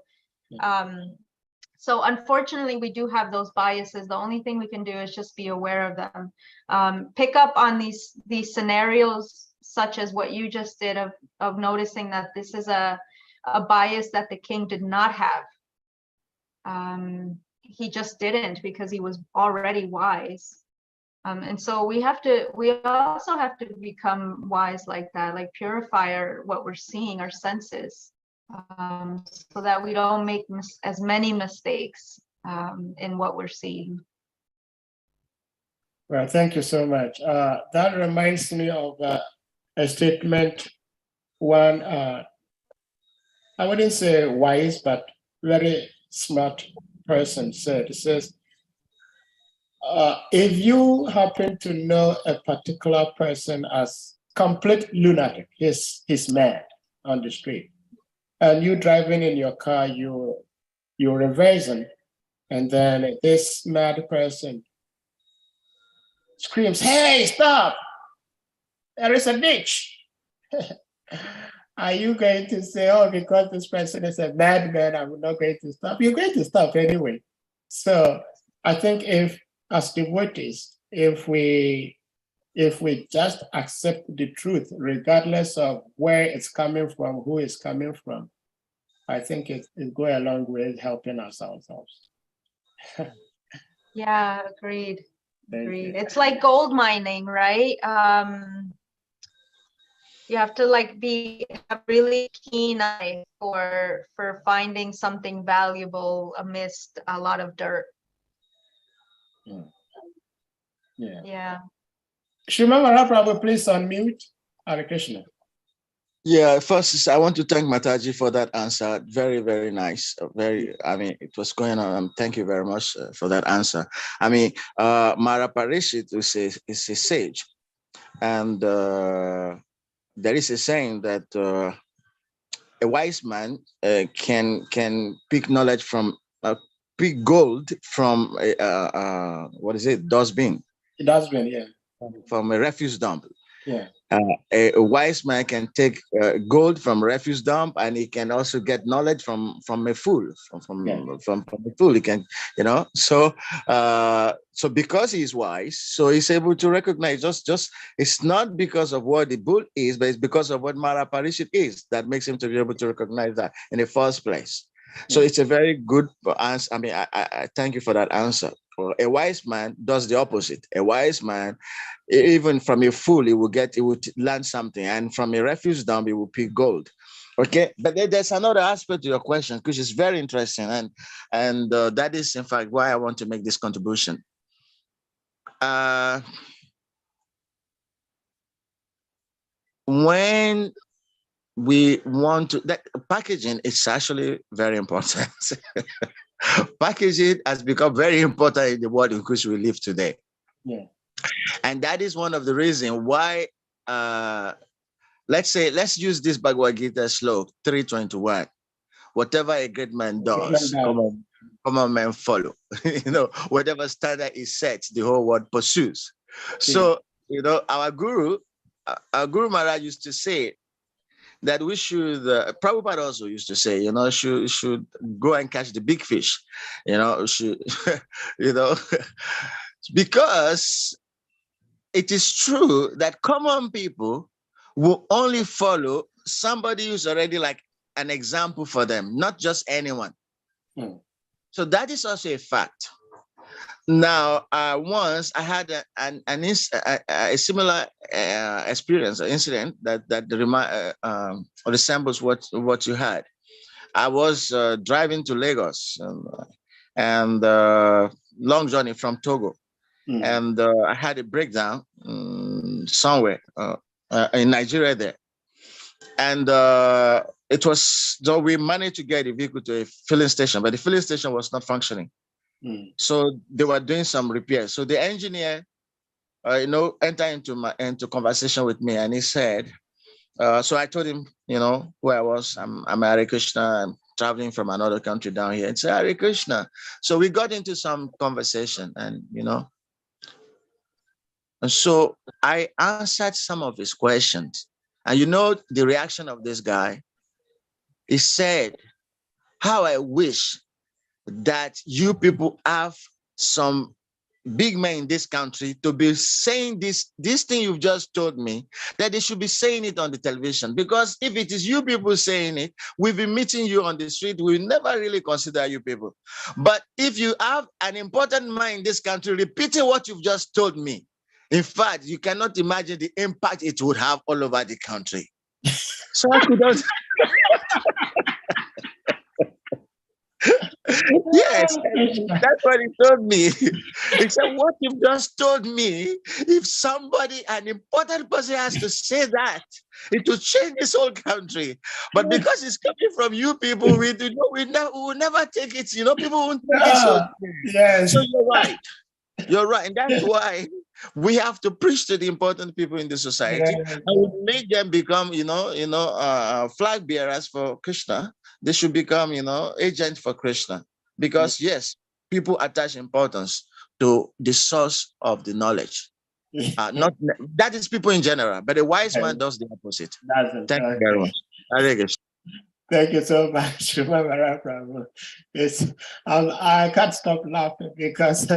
So unfortunately, we do have those biases. The only thing we can do is just be aware of them. Pick up on these scenarios, such as what you just did of noticing that this is a bias that the king did not have. He just didn't, because he was already wise. And so we also have to become wise like that, like purify what we're seeing, our senses, so that we don't make as many mistakes in what we're seeing. Well, thank you so much. That reminds me of a statement one, I wouldn't say wise, but very smart person said. It says, if you happen to know a particular person as complete lunatic, he's mad on the street, and you driving in your car, you're reversing, and then this mad person screams, "Hey, stop! There is a ditch." Are you going to say, oh, because this person is a madman, I'm not going to stop? You're going to stop anyway. So I think if, as devotees, if we just accept the truth, regardless of where it's coming from, who it's coming from, I think it goes a long way helping us ourselves. Yeah, agreed. Agreed. It's like gold mining, right? You have to like have really keen eye for finding something valuable amidst a lot of dirt. Yeah. Shrimad Mahaprabhu, please unmute. Hare Krishna. Yeah, first, I want to thank Mataji for that answer. Very, very nice. It was going on. Thank you very much for that answer. I mean, Mara Parishit is a sage. And there is a saying that a wise man can pick knowledge from pick gold from what is it, dustbin, Dustbin, yeah. from a refuse dump. Yeah. A wise man can take gold from refuse dump, and he can also get knowledge from a fool. From a fool, he can, So so because he's wise, so he's able to recognize. Just it's not because of what the bull is, but it's because of what Mara Parishit is that makes him to be able to recognize that in the first place. So it's a very good answer. I mean, I thank you for that answer. A wise man does the opposite. A wise man, even from a fool, he would learn something, and from a refuse dump, he will pick gold. Okay, but there's another aspect to your question, which is very interesting, and that is in fact why I want to make this contribution. When we want to, that packaging is actually very important. Packaging has become very important in the world in which we live today. Yeah. And that is one of the reasons why, let's use this Bhagavad Gita slok 3:21. Whatever a great man does, common men follow. Whatever standard is set, the whole world pursues. So, our Guru Maharaj used to say that we should, Prabhupada also used to say, should go and catch the big fish, should, because it is true that common people will only follow somebody who's already like an example for them, not just anyone. So that is also a fact. Now, once I had a similar experience, an incident that resembles what you had. I was driving to Lagos and long journey from Togo, and I had a breakdown somewhere in Nigeria there, and it was, so we managed to get a vehicle to a filling station, but the filling station was not functioning. So they were doing some repairs. So the engineer, entered into conversation with me, and he said, so I told him, who I was. I'm Hare Krishna. I'm traveling from another country down here. And said, Hare Krishna. So we got into some conversation, and and so I answered some of his questions. And the reaction of this guy, he said, how I wish that you people have some big men in this country to be saying this thing you've just told me, that they should be saying it on the television. Because if it is you people saying it, we've been meeting you on the street, we never really consider you people. But if you have an important man in this country repeating what you've just told me, in fact, you cannot imagine the impact it would have all over the country. So I could not. Yes, that's what he told me. He said, what you've just told me, if somebody, an important person has to say that, it will change this whole country. But because it's coming from you people, we will never take it. People won't take it. So, yes. So you're right. You're right. And that's why we have to preach to the important people in the society, and we make them become, flag bearers for Krishna. They should become, agents for Krishna. Because yes, people attach importance to the source of the knowledge. Not that is people in general, but a wise man does the opposite. Thank you very much. Hare Krishna. Thank you so much. I can't stop laughing because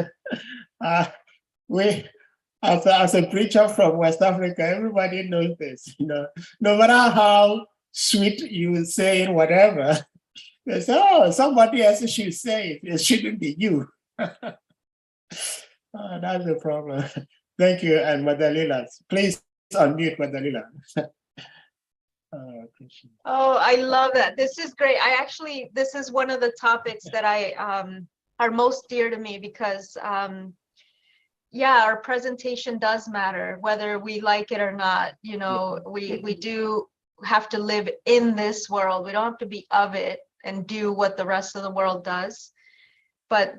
as a preacher from West Africa, everybody knows this. No matter how sweet you say whatever, they say, oh, somebody else should say it. It shouldn't be you. That's the problem. Thank you, and Mother Lila. Please unmute Mother Lila. Oh, I love that. This is great. This is one of the topics that are most dear to me because, our presentation does matter, whether we like it or not. We do have to live in this world. We don't have to be of it and do what the rest of the world does. But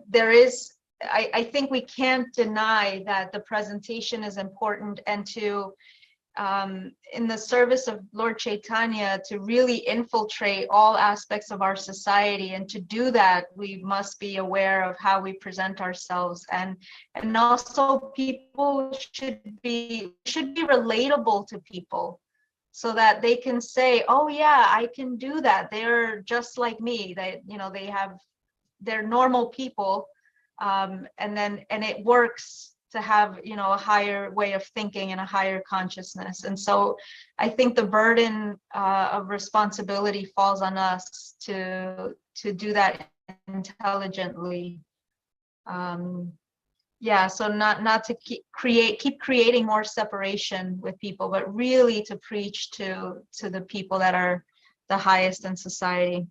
I think we can't deny that the presentation is important, and to in the service of Lord Chaitanya, to really infiltrate all aspects of our society. And to do that, we must be aware of how we present ourselves, and also people should be relatable to people, so that they can say, oh yeah, I can do that, they're just like me, they're normal people, and it works to have, a higher way of thinking and a higher consciousness. And so I think the burden of responsibility falls on us to do that intelligently. Yeah, so not to keep creating more separation with people, but really to preach to the people that are the highest in society.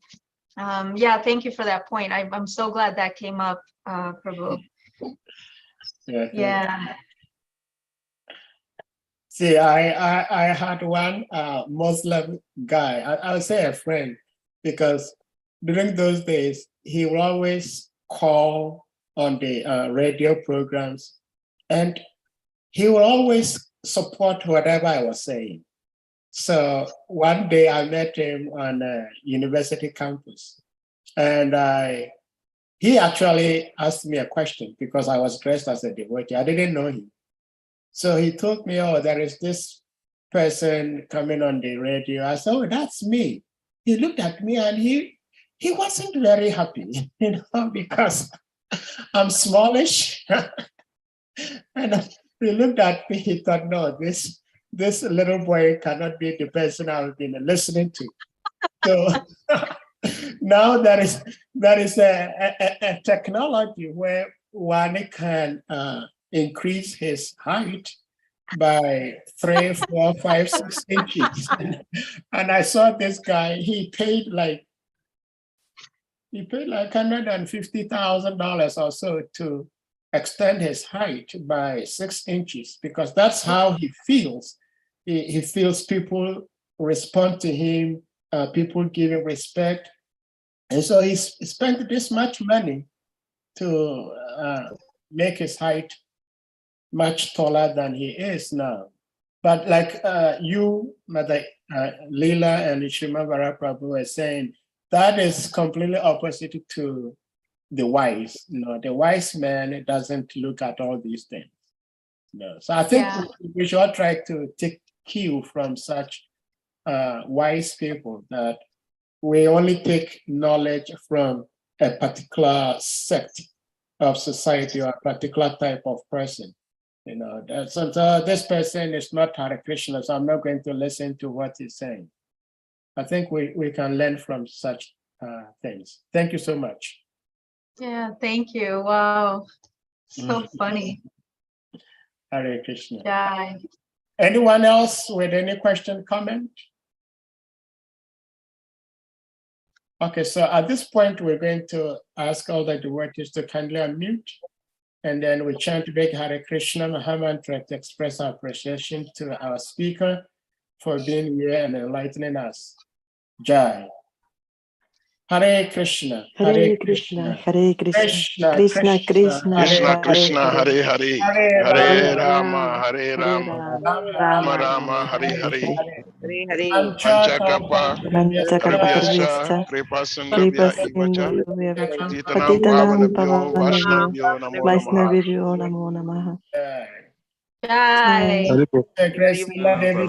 Yeah, thank you for that point. I'm so glad that came up, Prabhu. Yeah. See, I had one Muslim guy, I would say a friend, because during those days, he would always call on the radio programs, and he would always support whatever I was saying. So one day I met him on a university campus, and he actually asked me a question because I was dressed as a devotee. I didn't know him. So he told me, oh, there is this person coming on the radio. I said, oh, that's me. He looked at me and he wasn't very happy, because I'm smallish. And he looked at me, he thought, no, this little boy cannot be the person I've been listening to. So now there is a technology where one can increase his height by 3, 4, 5, 6 inches. And I saw this guy, he paid like $150,000 or so to extend his height by 6 inches, because that's how he feels. He feels people respond to him, people give him respect. And so he spent this much money to make his height much taller than he is now. But like you, Mother Lila and SRIMAD Prabhu were saying, that is completely opposite to the wise. The wise man doesn't look at all these things. So I think we should try to take cue from such wise people, that we only take knowledge from a particular sect of society or a particular type of person. So this person is not Hare Krishna, so I'm not going to listen to what he's saying. I think we can learn from such things. Thank you so much. Yeah, thank you. Wow, so funny. Hare Krishna. Yeah. Anyone else with any question, comment? Okay, so at this point, we're going to ask all the devotees to kindly unmute, and then we chant big Hare Krishna Mahamantra to express our appreciation to our speaker for being here and enlightening us. Jai. Hare Krishna, Hare Krishna, Hare Krishna, Krishna Krishna, Krishna Krishna, Hare Hare, Hare Rama, Hare Rama, Rama Rama, Hare Hare. Panchakapa, Prabhyascha, Kripa Sindhavya Ivacha, Patitanam Pavanabhyo, Vaishnavibhyo Namo Namaha. Jai. Krishna Devi.